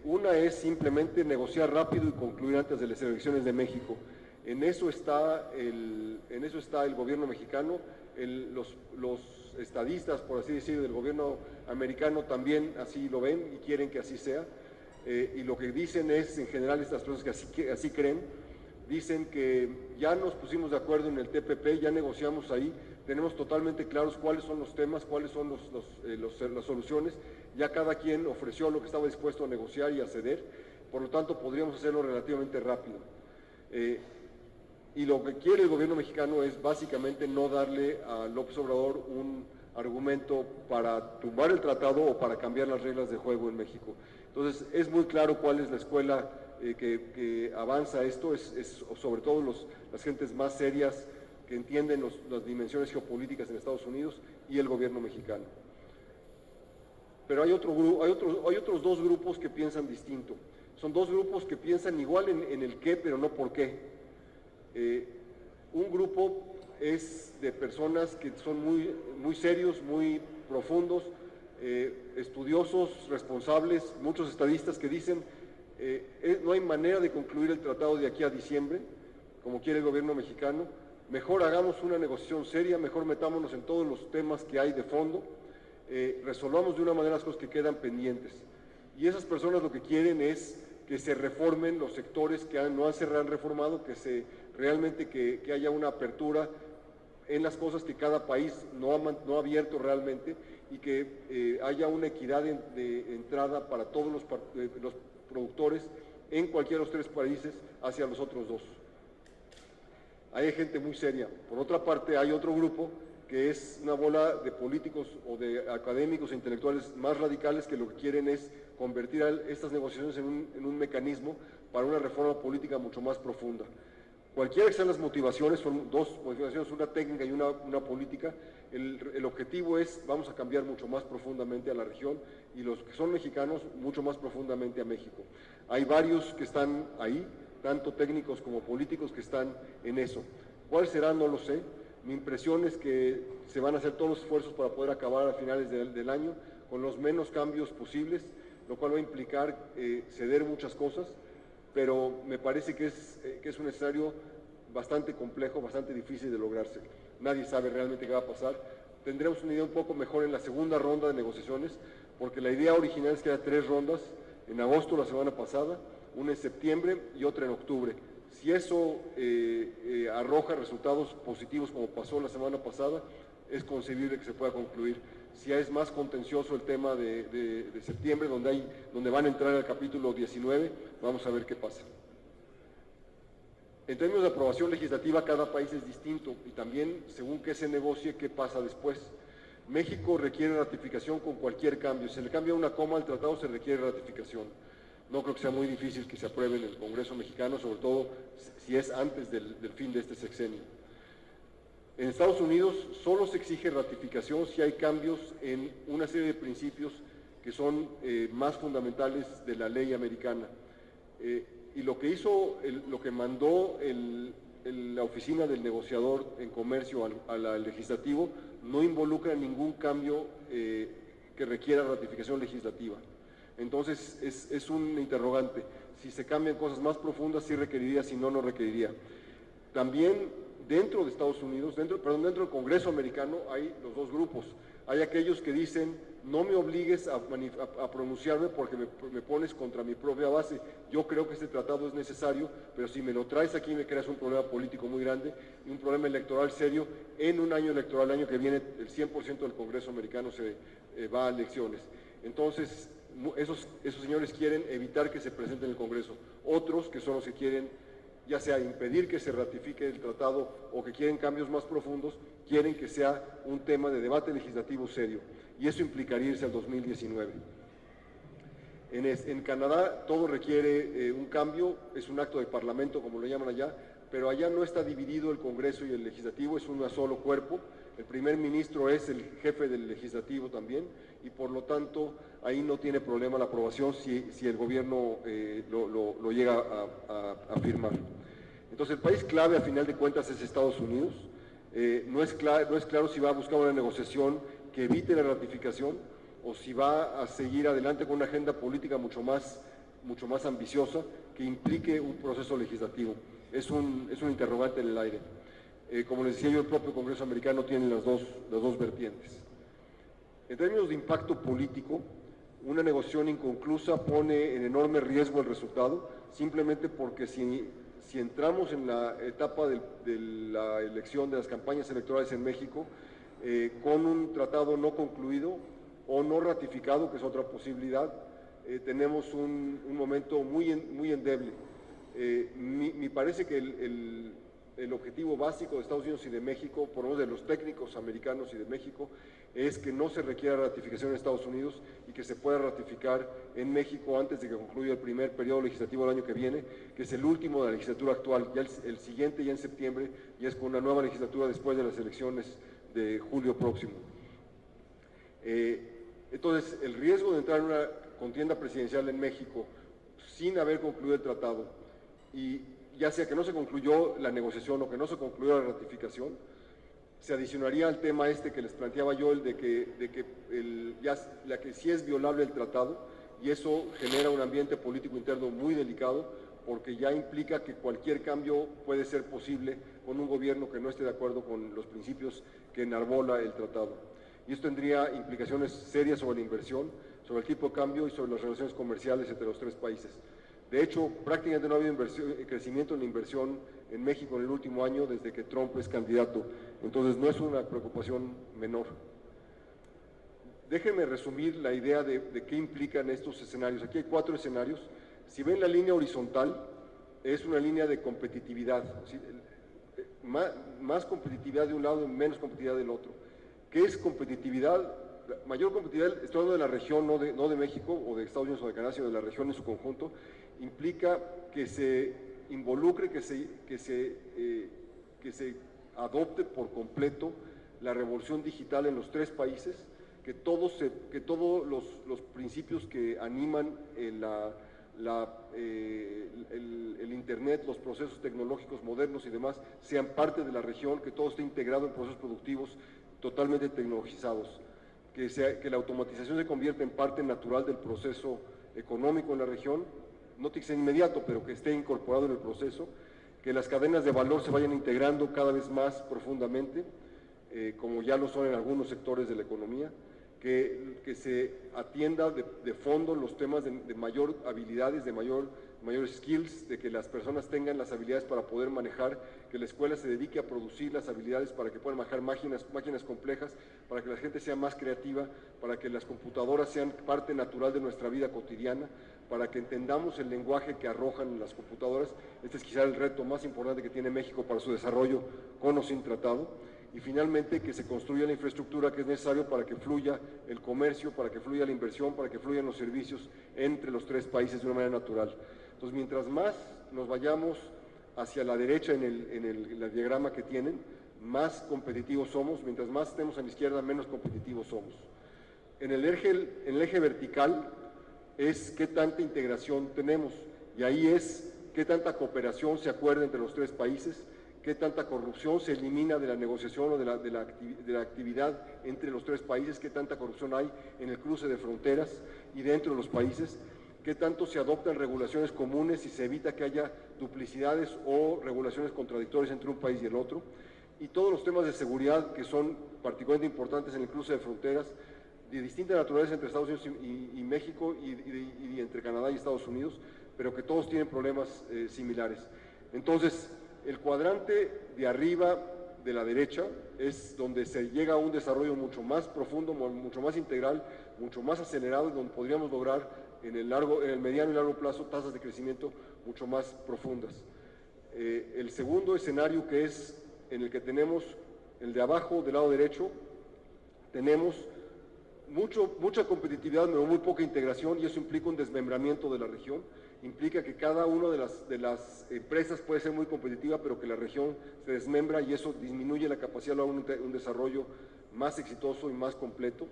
Una es simplemente negociar rápido y concluir antes de las elecciones de México. En eso está el gobierno mexicano, los estadistas, por así decir, del gobierno americano también así lo ven y quieren que así sea. Y lo que dicen es, en general, estas personas que así creen, dicen que ya nos pusimos de acuerdo en el TPP, ya negociamos ahí, tenemos totalmente claros cuáles son los temas, cuáles son las soluciones, ya cada quien ofreció lo que estaba dispuesto a negociar y a ceder, por lo tanto podríamos hacerlo relativamente rápido. Y lo que quiere el gobierno mexicano es básicamente no darle a López Obrador un argumento para tumbar el tratado o para cambiar las reglas de juego en México. Entonces es muy claro cuál es la escuela que avanza esto, es sobre todo las gentes más serias que entienden las dimensiones geopolíticas en Estados Unidos y el gobierno mexicano. Pero hay otros dos grupos que piensan distinto. Son dos grupos que piensan igual en el qué, pero no por qué. Un grupo es de personas que son muy serios, muy profundos, estudiosos, responsables, muchos estadistas que dicen no hay manera de concluir el tratado de aquí a diciembre, como quiere el gobierno mexicano, mejor hagamos una negociación seria, mejor metámonos en todos los temas que hay de fondo, resolvamos de una manera las cosas que quedan pendientes. Y esas personas lo que quieren es que se reformen los sectores que no se han reformado, que haya una apertura en las cosas que cada país no ha abierto realmente y que haya una equidad de entrada para todos los productores en cualquiera de los tres países hacia los otros dos. Hay gente muy seria. Por otra parte, hay otro grupo que es una bola de políticos o de académicos e intelectuales más radicales que lo que quieren es convertir estas negociaciones en un mecanismo para una reforma política mucho más profunda. Cualquiera que sean las motivaciones, son dos motivaciones, una técnica y una política, el objetivo es, vamos a cambiar mucho más profundamente a la región y los que son mexicanos mucho más profundamente a México. Hay varios que están ahí, tanto técnicos como políticos que están en eso. ¿Cuál será? No lo sé. Mi impresión es que se van a hacer todos los esfuerzos para poder acabar a finales del año con los menos cambios posibles, lo cual va a implicar ceder muchas cosas, pero me parece que es un escenario bastante complejo, bastante difícil de lograrse. Nadie sabe realmente qué va a pasar. Tendremos una idea un poco mejor en la segunda ronda de negociaciones, porque la idea original es que haya 3 rondas, en agosto la semana pasada, una en septiembre y otra en octubre. Si eso arroja resultados positivos como pasó la semana pasada, es concebible que se pueda concluir. Si es más contencioso el tema de septiembre, donde van a entrar al capítulo 19, vamos a ver qué pasa. En términos de aprobación legislativa, cada país es distinto y también, según qué se negocie, qué pasa después. México requiere ratificación con cualquier cambio. Si se le cambia una coma al tratado, se requiere ratificación. No creo que sea muy difícil que se apruebe en el Congreso mexicano, sobre todo si es antes del fin de este sexenio. En Estados Unidos solo se exige ratificación si hay cambios en una serie de principios que son más fundamentales de la ley americana. Y lo que mandó la oficina del negociador en comercio al legislativo no involucra ningún cambio que requiera ratificación legislativa. Entonces es un interrogante. Si se cambian cosas más profundas, sí requeriría, si no, no requeriría. También dentro de Estados Unidos, dentro del Congreso americano, hay los dos grupos. Hay aquellos que dicen, no me obligues a pronunciarme porque me pones contra mi propia base. Yo creo que este tratado es necesario, pero si me lo traes aquí me creas un problema político muy grande y un problema electoral serio en un año electoral, el año que viene el 100% del Congreso americano se va a elecciones. Entonces, esos señores quieren evitar que se presente en el Congreso. Otros, que son los que quieren, ya sea impedir que se ratifique el tratado o que quieren cambios más profundos, quieren que sea un tema de debate legislativo serio. Y eso implicaría irse al 2019. En Canadá todo requiere un cambio, es un acto de parlamento, como lo llaman allá, pero allá no está dividido el Congreso y el Legislativo, es un solo cuerpo. El primer ministro es el jefe del Legislativo también, y por lo tanto ahí no tiene problema la aprobación si el gobierno lo llega a firmar. Entonces el país clave a final de cuentas es Estados Unidos. No es claro si va a buscar una negociación que evite la ratificación o si va a seguir adelante con una agenda política mucho más ambiciosa que implique un proceso legislativo. Es un interrogante en el aire. Como les decía yo, el propio Congreso americano tiene las dos vertientes. En términos de impacto político, una negociación inconclusa pone en enorme riesgo el resultado, simplemente porque si entramos en la etapa de la elección, de las campañas electorales en México, con un tratado no concluido o no ratificado, que es otra posibilidad, tenemos un momento muy endeble. Me parece que el objetivo básico de Estados Unidos y de México, por lo menos de los técnicos americanos y de México, es que no se requiera ratificación en Estados Unidos y que se pueda ratificar en México antes de que concluya el primer periodo legislativo del año que viene, que es el último de la legislatura actual. Ya el siguiente, ya en septiembre, ya es con una nueva legislatura después de las elecciones de julio próximo. Entonces, el riesgo de entrar en una contienda presidencial en México sin haber concluido el tratado, y ya sea que no se concluyó la negociación o que no se concluyó la ratificación, se adicionaría al tema que les planteaba yo, el de que sí es violable el tratado, y eso genera un ambiente político interno muy delicado, porque ya implica que cualquier cambio puede ser posible con un gobierno que no esté de acuerdo con los principios que enarbola el tratado. Y esto tendría implicaciones serias sobre la inversión, sobre el tipo de cambio y sobre las relaciones comerciales entre los tres países. De hecho, prácticamente no ha habido crecimiento en la inversión en México en el último año desde que Trump es candidato. Entonces, no es una preocupación menor. Déjenme resumir la idea de qué implican estos escenarios. Aquí hay 4 escenarios. Si ven la línea horizontal, es una línea de competitividad. ¿Sí? Más competitividad de un lado y menos competitividad del otro. ¿Qué es competitividad? Mayor competitividad, estoy hablando de la región, no de México o de Estados Unidos o de Canadá, sino de la región en su conjunto, implica que se involucre, que se adopte por completo la revolución digital en los 3 países, que todos los principios que animan el Internet, los procesos tecnológicos modernos y demás sean parte de la región, que todo esté integrado en procesos productivos totalmente tecnologizados, que la automatización se convierta en parte natural del proceso económico en la región, no tiene que ser inmediato, pero que esté incorporado en el proceso, que las cadenas de valor se vayan integrando cada vez más profundamente, como ya lo son en algunos sectores de la economía, que se atienda de fondo los temas de mayor habilidades, de mayor skills, de que las personas tengan las habilidades para poder manejar, que la escuela se dedique a producir las habilidades para que puedan manejar máquinas complejas, para que la gente sea más creativa, para que las computadoras sean parte natural de nuestra vida cotidiana, para que entendamos el lenguaje que arrojan las computadoras. Este es quizá el reto más importante que tiene México para su desarrollo con o sin tratado. Y finalmente que se construya la infraestructura que es necesario para que fluya el comercio, para que fluya la inversión, para que fluyan los servicios entre los tres países de una manera natural. Entonces, mientras más nos vayamos hacia la derecha en el diagrama que tienen, más competitivos somos. Mientras más estemos a la izquierda, menos competitivos somos. En el eje vertical es qué tanta integración tenemos, y ahí es qué tanta cooperación se acuerda entre los tres países, qué tanta corrupción se elimina de la negociación o de la actividad entre los tres países, qué tanta corrupción hay en el cruce de fronteras y dentro de los países, qué tanto se adoptan regulaciones comunes y se evita que haya duplicidades o regulaciones contradictorias entre un país y el otro, y todos los temas de seguridad que son particularmente importantes en el cruce de fronteras, de distinta naturaleza entre Estados Unidos y México y entre Canadá y Estados Unidos, pero que todos tienen problemas similares. Entonces, el cuadrante de arriba de la derecha es donde se llega a un desarrollo mucho más profundo, mucho más integral, mucho más acelerado, y donde podríamos lograr en el mediano y largo plazo tasas de crecimiento mucho más profundas. El segundo escenario, que es en el que tenemos el de abajo del lado derecho, tenemos mucha competitividad, pero muy poca integración, y eso implica un desmembramiento de la región. Implica que cada una de las empresas puede ser muy competitiva, pero que la región se desmembra, y eso disminuye la capacidad de un desarrollo más exitoso y más completo.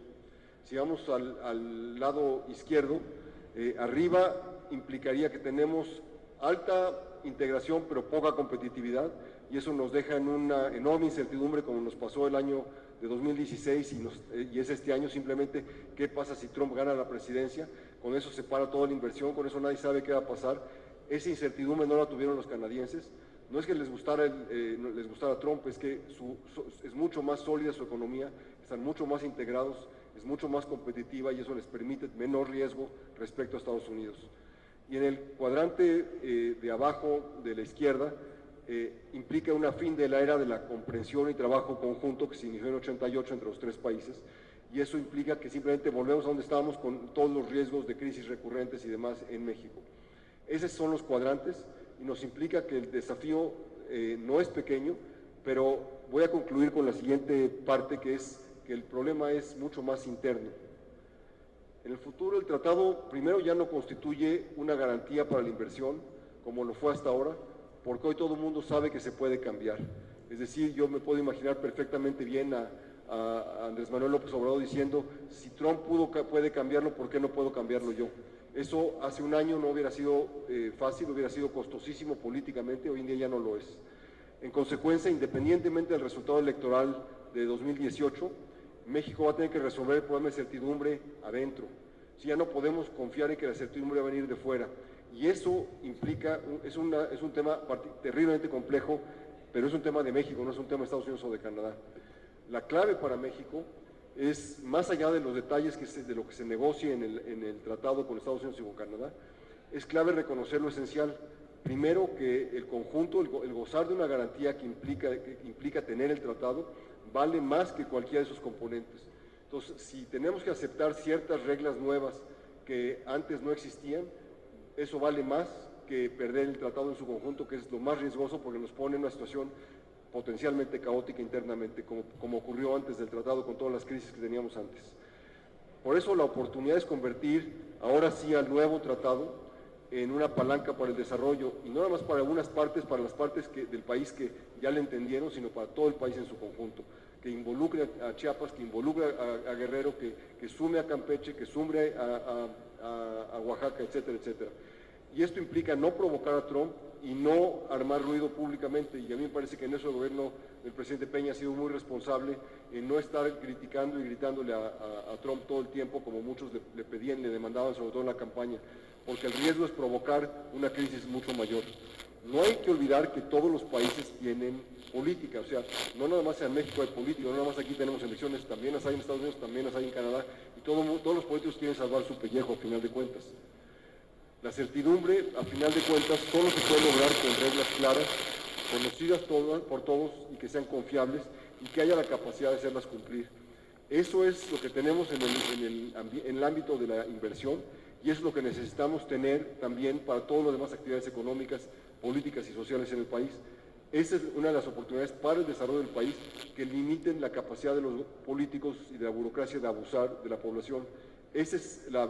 Si vamos al lado izquierdo, arriba implicaría que tenemos alta integración pero poca competitividad, y eso nos deja en una enorme incertidumbre, como nos pasó el año de 2016 y es este año. Simplemente, ¿qué pasa si Trump gana la presidencia? Con eso se para toda la inversión, con eso nadie sabe qué va a pasar. Esa incertidumbre no la tuvieron los canadienses. No es que les gustara Trump, es que es mucho más sólida su economía, están mucho más integrados, es mucho más competitiva, y eso les permite menor riesgo respecto a Estados Unidos. Y en el cuadrante de abajo de la izquierda, implica un fin de la era de la comprensión y trabajo conjunto que se inició en 88 entre los tres países, y eso implica que simplemente volvemos a donde estábamos con todos los riesgos de crisis recurrentes y demás en México. Esos son los cuadrantes, y nos implica que el desafío no es pequeño, pero voy a concluir con la siguiente parte, que es que el problema es mucho más interno. En el futuro, el tratado primero ya no constituye una garantía para la inversión como lo fue hasta ahora, porque hoy todo el mundo sabe que se puede cambiar. Es decir, yo me puedo imaginar perfectamente bien a Andrés Manuel López Obrador diciendo: si Trump puede cambiarlo, ¿por qué no puedo cambiarlo yo? Eso hace un año no hubiera sido fácil, hubiera sido costosísimo políticamente, hoy en día ya no lo es. En consecuencia, independientemente del resultado electoral de 2018, México va a tener que resolver el problema de certidumbre adentro. Si ya no podemos confiar en que la certidumbre va a venir de fuera. Y eso implica, es un tema terriblemente complejo, pero es un tema de México, no es un tema de Estados Unidos o de Canadá. La clave para México es, más allá de los detalles de lo que se negocie en el tratado con Estados Unidos y con Canadá, es clave reconocer lo esencial. Primero, que el conjunto, el gozar de una garantía que implica tener el tratado, vale más que cualquiera de sus componentes. Entonces, si tenemos que aceptar ciertas reglas nuevas que antes no existían, eso vale más que perder el tratado en su conjunto, que es lo más riesgoso, porque nos pone en una situación potencialmente caótica internamente, como ocurrió antes del tratado con todas las crisis que teníamos antes. Por eso la oportunidad es convertir ahora sí al nuevo tratado en una palanca para el desarrollo, y no nada más para algunas partes, para las partes del país que ya le entendieron, sino para todo el país en su conjunto, que involucre a Chiapas, que involucre a Guerrero, que sume a Campeche, que sume a Oaxaca, etcétera, etcétera. y esto implica no provocar a Trump y no armar ruido públicamente, y a mí me parece que en eso el gobierno del presidente Peña ha sido muy responsable en no estar criticando y gritándole a Trump todo el tiempo, como muchos le pedían, le demandaban, sobre todo en la campaña, porque el riesgo es provocar una crisis mucho mayor. No hay que olvidar que todos los países tienen política, o sea, no nada más en México hay política, no nada más aquí tenemos elecciones, también las hay en Estados Unidos, también las hay en Canadá, y todos los políticos quieren salvar su pellejo a final de cuentas. La certidumbre, a final de cuentas, solo se puede lograr con reglas claras, conocidas por todos y que sean confiables y que haya la capacidad de hacerlas cumplir. Eso es lo que tenemos en el ámbito de la inversión y es lo que necesitamos tener también para todas las demás actividades económicas, políticas y sociales en el país. Esa es una de las oportunidades para el desarrollo del país, que limiten la capacidad de los políticos y de la burocracia de abusar de la población. Esa es la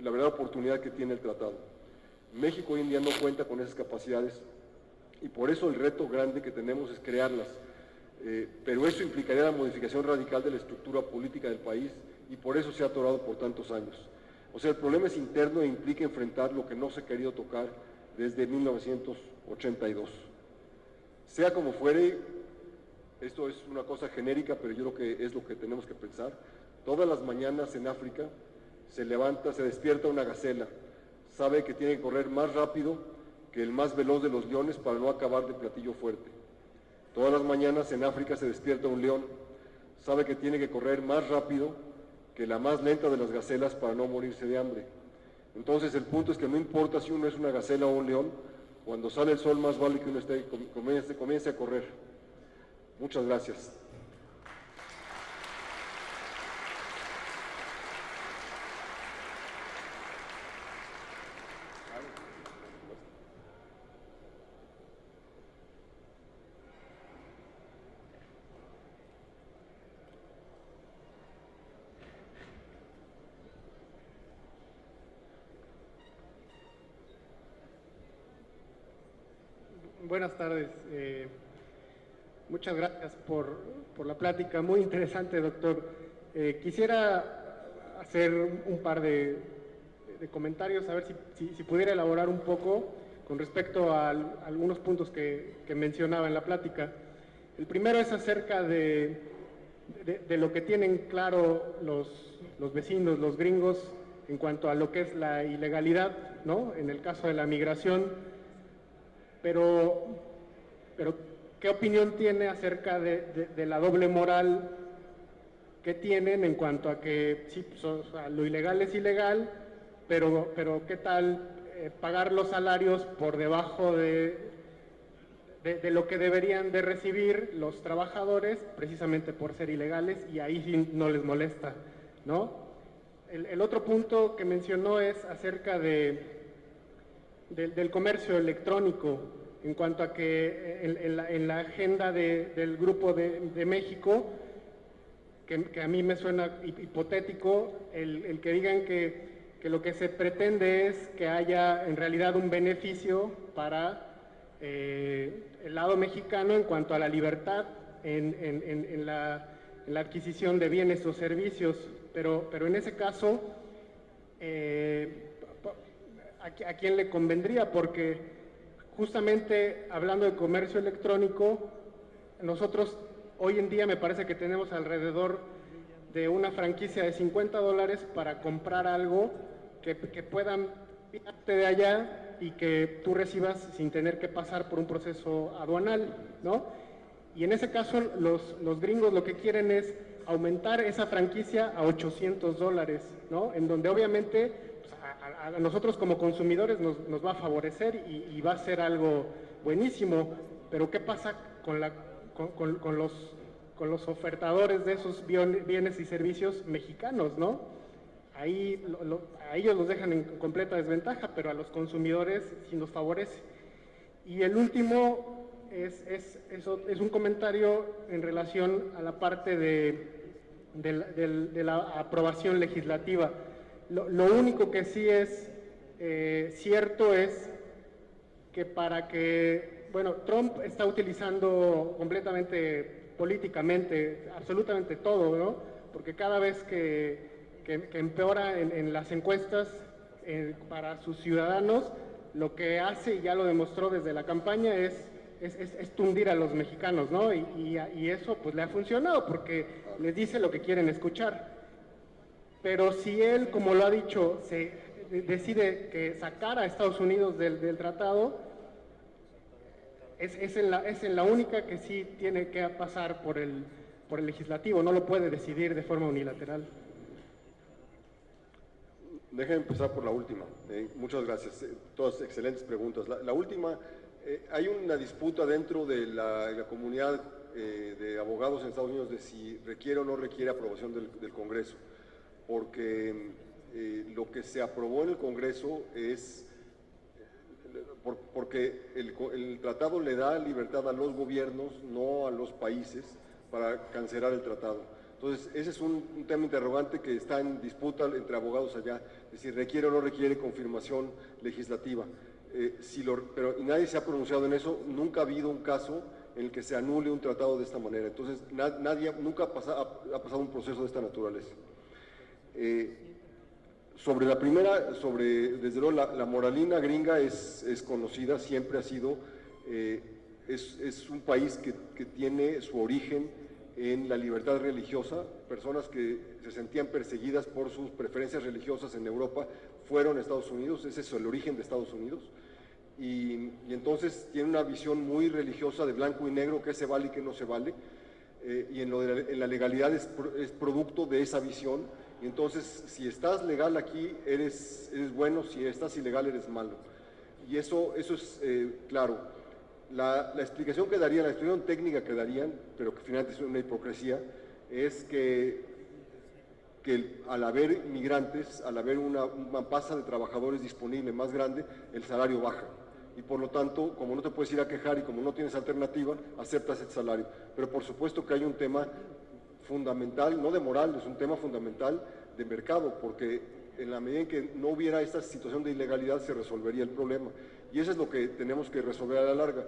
verdadera oportunidad que tiene el tratado. México hoy en día no cuenta con esas capacidades y por eso el reto grande que tenemos es crearlas. Pero eso implicaría la modificación radical de la estructura política del país y por eso se ha atorado por tantos años. O sea, el problema es interno e implica enfrentar lo que no se ha querido tocar desde 1982. Sea como fuere, esto es una cosa genérica, pero yo creo que es lo que tenemos que pensar. Todas las mañanas en África se despierta una gacela, sabe que tiene que correr más rápido que el más veloz de los leones para no acabar de platillo fuerte. Todas las mañanas en África se despierta un león, sabe que tiene que correr más rápido que la más lenta de las gacelas para no morirse de hambre. Entonces el punto es que no importa si uno es una gacela o un león, cuando sale el sol más vale que uno comience a correr. Muchas gracias. Buenas tardes. Muchas gracias por la plática, muy interesante, doctor. Quisiera hacer un par de comentarios, a ver si pudiera elaborar un poco con respecto a algunos puntos que mencionaba en la plática. El primero es acerca de lo que tienen claro los vecinos, los gringos, en cuanto a lo que es la ilegalidad, ¿no? En el caso de la migración. Pero ¿qué opinión tiene acerca de la doble moral que tienen en cuanto a que sí, o sea, lo ilegal es ilegal, pero qué tal pagar los salarios por debajo de lo que deberían de recibir los trabajadores precisamente por ser ilegales y ahí sí no les molesta, ¿no? El otro punto que mencionó es acerca del comercio electrónico, en cuanto a que en la agenda del Grupo de México, que a mí me suena hipotético, el que digan que lo que se pretende es que haya en realidad un beneficio para el lado mexicano en cuanto a la libertad en la adquisición de bienes o servicios, pero en ese caso, ¿a quién le convendría? Porque justamente hablando de comercio electrónico, nosotros hoy en día me parece que tenemos alrededor de una franquicia de $50 para comprar algo que puedan irte de allá y que tú recibas sin tener que pasar por un proceso aduanal, ¿no? Y en ese caso los gringos lo que quieren es aumentar esa franquicia a $800, ¿no? En donde obviamente pues, a nosotros como consumidores nos va a favorecer y va a ser algo buenísimo, pero ¿qué pasa con los ofertadores de esos bienes y servicios mexicanos, ¿no? Ahí a ellos los dejan en completa desventaja, pero a los consumidores sí nos favorece. Y el último es un comentario en relación a la parte de la aprobación legislativa. Lo único que sí es cierto es que bueno, Trump está utilizando completamente políticamente, absolutamente todo, ¿no? Porque cada vez que empeora en las encuestas, para sus ciudadanos, lo que hace, y ya lo demostró desde la campaña, es tundir a los mexicanos, ¿no? Y eso pues le ha funcionado porque les dice lo que quieren escuchar. Pero si él, como lo ha dicho, decide que sacar a Estados Unidos del tratado, es en la única que sí tiene que pasar por el legislativo, no lo puede decidir de forma unilateral. Déjenme empezar por la última. Muchas gracias. Todas excelentes preguntas. La última, hay una disputa dentro de la comunidad de abogados en Estados Unidos de si requiere o no requiere aprobación del Congreso, porque lo que se aprobó en el Congreso es porque el tratado le da libertad a los gobiernos, no a los países, para cancelar el tratado. Entonces, ese es un tema interrogante que está en disputa entre abogados allá, es decir, requiere o no requiere confirmación legislativa. Pero nadie se ha pronunciado en eso, nunca ha habido un caso en el que se anule un tratado de esta manera. Entonces, nunca ha pasado un proceso de esta naturaleza. Sobre la primera, desde luego, la moralina gringa es conocida, siempre ha sido, es un país que tiene su origen en la libertad religiosa. Personas que se sentían perseguidas por sus preferencias religiosas en Europa fueron a Estados Unidos, ese es el origen de Estados Unidos, y entonces tiene una visión muy religiosa de blanco y negro, qué se vale y qué no se vale, y en la legalidad es producto de esa visión, y entonces si estás legal aquí eres bueno, si estás ilegal eres malo, y eso es claro. La explicación que darían, la explicación técnica que darían, pero que finalmente es una hipocresía, es que al haber migrantes, al haber una masa de trabajadores disponible más grande, el salario baja. Y por lo tanto, como no te puedes ir a quejar y como no tienes alternativa, aceptas el salario. Pero por supuesto que hay un tema fundamental, no de moral, es un tema fundamental de mercado, porque en la medida en que no hubiera esta situación de ilegalidad se resolvería el problema. Y eso es lo que tenemos que resolver a la larga,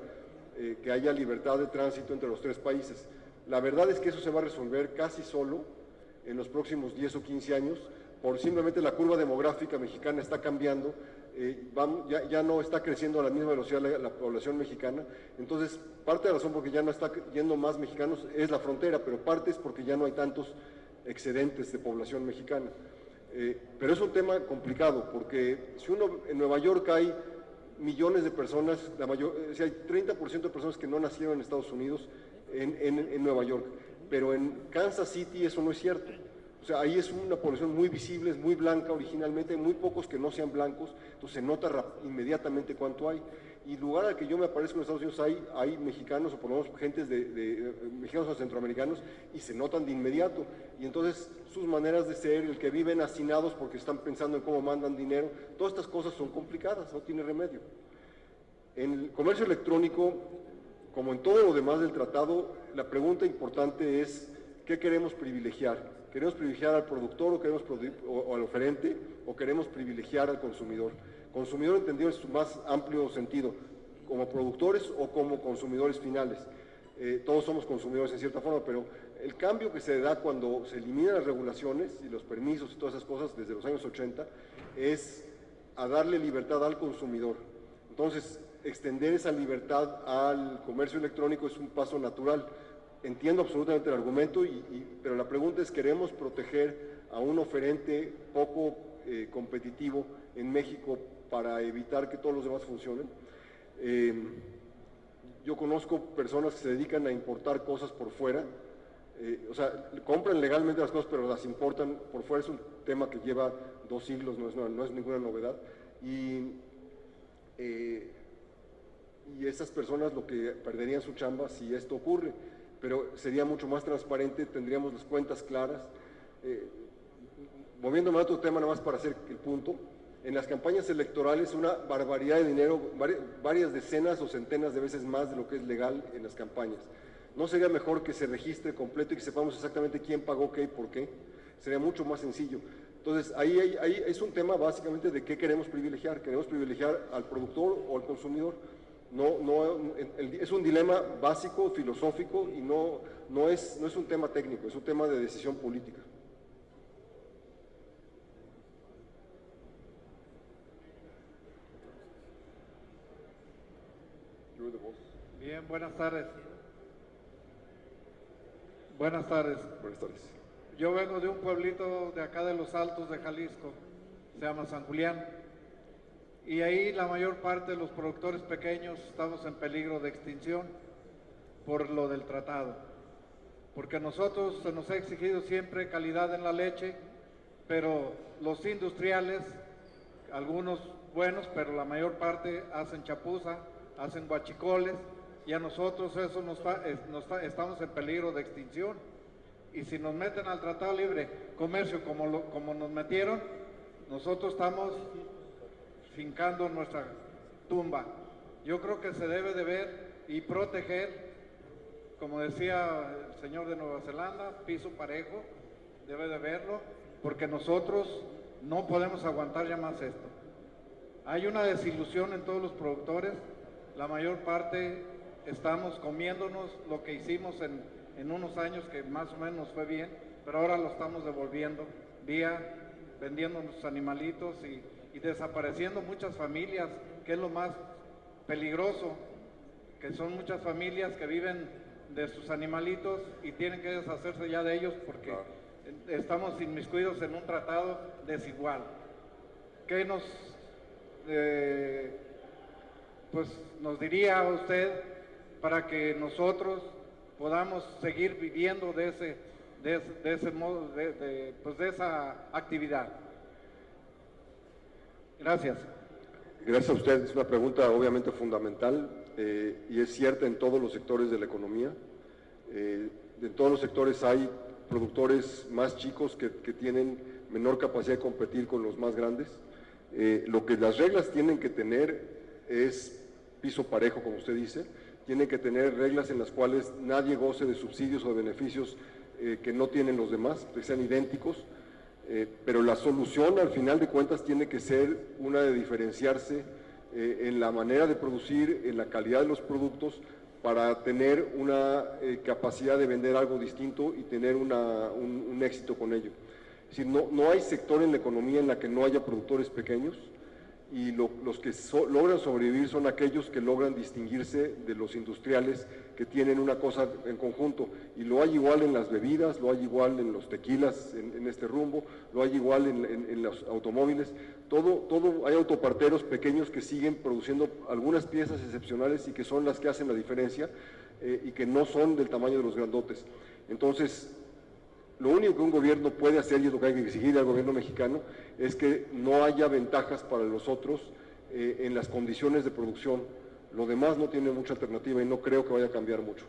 que haya libertad de tránsito entre los tres países. La verdad es que eso se va a resolver casi solo en los próximos 10 o 15 años, por simplemente la curva demográfica mexicana está cambiando, ya no está creciendo a la misma velocidad la población mexicana. Entonces, parte de la razón por que ya no está yendo más mexicanos es la frontera, pero parte es porque ya no hay tantos excedentes de población mexicana. Pero es un tema complicado, porque si en Nueva York hay millones de personas, si hay 30% de personas que no nacieron en Estados Unidos en Nueva York, pero en Kansas City eso no es cierto. O sea, ahí es una población muy visible, es muy blanca originalmente, hay muy pocos que no sean blancos, entonces se nota inmediatamente cuánto hay. Y lugar al que yo me aparezco en Estados Unidos hay mexicanos, o por lo menos gentes mexicanos o centroamericanos, y se notan de inmediato. Y entonces sus maneras de ser, el que viven hacinados porque están pensando en cómo mandan dinero, todas estas cosas son complicadas, no tiene remedio. En el comercio electrónico, como en todo lo demás del tratado, la pregunta importante es, ¿qué queremos privilegiar? ¿Queremos privilegiar al productor o al oferente, o queremos privilegiar al consumidor? Consumidor entendido en su más amplio sentido, como productores o como consumidores finales. Todos somos consumidores en cierta forma, pero el cambio que se da cuando se eliminan las regulaciones y los permisos y todas esas cosas desde los años 80 es a darle libertad al consumidor. Entonces, extender esa libertad al comercio electrónico es un paso natural. Entiendo absolutamente el argumento, pero la pregunta es, ¿queremos proteger a un oferente poco competitivo en México para evitar que todos los demás funcionen? Yo conozco personas que se dedican a importar cosas por fuera, o sea, compran legalmente las cosas pero las importan por fuera, es un tema que lleva 2 siglos, no es ninguna novedad, y esas personas lo que perderían su chamba si esto ocurre, pero sería mucho más transparente, tendríamos las cuentas claras. Moviéndome a otro tema nada más para hacer el punto, en las campañas electorales una barbaridad de dinero, varias decenas o centenas de veces más de lo que es legal en las campañas. ¿No sería mejor que se registre completo y que sepamos exactamente quién pagó qué y por qué? Sería mucho más sencillo. Entonces, ahí es un tema básicamente de qué queremos privilegiar. ¿Queremos privilegiar al productor o al consumidor? Es un dilema básico, filosófico, y no es un tema técnico, es un tema de decisión política. Bien, buenas tardes. Buenas tardes. Buenas tardes. Yo vengo de un pueblito de acá de los Altos de Jalisco, se llama San Julián, y ahí la mayor parte de los productores pequeños estamos en peligro de extinción por lo del tratado, porque nosotros se nos ha exigido siempre calidad en la leche, pero los industriales, algunos buenos, pero la mayor parte hacen chapuza, hacen guachicoles, y a nosotros eso estamos en peligro de extinción. Y si nos meten al Tratado Libre Comercio como nos metieron, nosotros estamos fincando nuestra tumba. Yo creo que se debe de ver y proteger, como decía el señor de Nueva Zelanda, piso parejo, debe de verlo, porque nosotros no podemos aguantar ya más esto. Hay una desilusión en todos los productores, la mayor parte estamos comiéndonos lo que hicimos en unos años que más o menos fue bien, pero ahora lo estamos devolviendo, vendiendo nuestros animalitos y desapareciendo muchas familias, que es lo más peligroso, que son muchas familias que viven de sus animalitos y tienen que deshacerse ya de ellos porque estamos inmiscuidos en un tratado desigual. ¿Qué nos diría usted para que nosotros podamos seguir viviendo de ese modo, de esa actividad? Gracias. Gracias a usted. Es una pregunta obviamente fundamental y es cierta en todos los sectores de la economía. En todos los sectores hay productores más chicos que tienen menor capacidad de competir con los más grandes. Lo que las reglas tienen que tener es piso parejo, como usted dice. Tienen que tener reglas en las cuales nadie goce de subsidios o de beneficios que no tienen los demás, que sean idénticos, pero la solución al final de cuentas tiene que ser una de diferenciarse en la manera de producir, en la calidad de los productos, para tener una capacidad de vender algo distinto y tener un éxito con ello. Es decir, no hay sector en la economía en la que no haya productores pequeños, y los que logran sobrevivir son aquellos que logran distinguirse de los industriales que tienen una cosa en conjunto, y lo hay igual en las bebidas, lo hay igual en los tequilas en este rumbo, lo hay igual en los automóviles, hay autoparteros pequeños que siguen produciendo algunas piezas excepcionales y que son las que hacen la diferencia y que no son del tamaño de los grandotes. Entonces, lo único que un gobierno puede hacer, y es lo que hay que exigir al gobierno mexicano, es que no haya ventajas para los otros en las condiciones de producción. Lo demás no tiene mucha alternativa y no creo que vaya a cambiar mucho.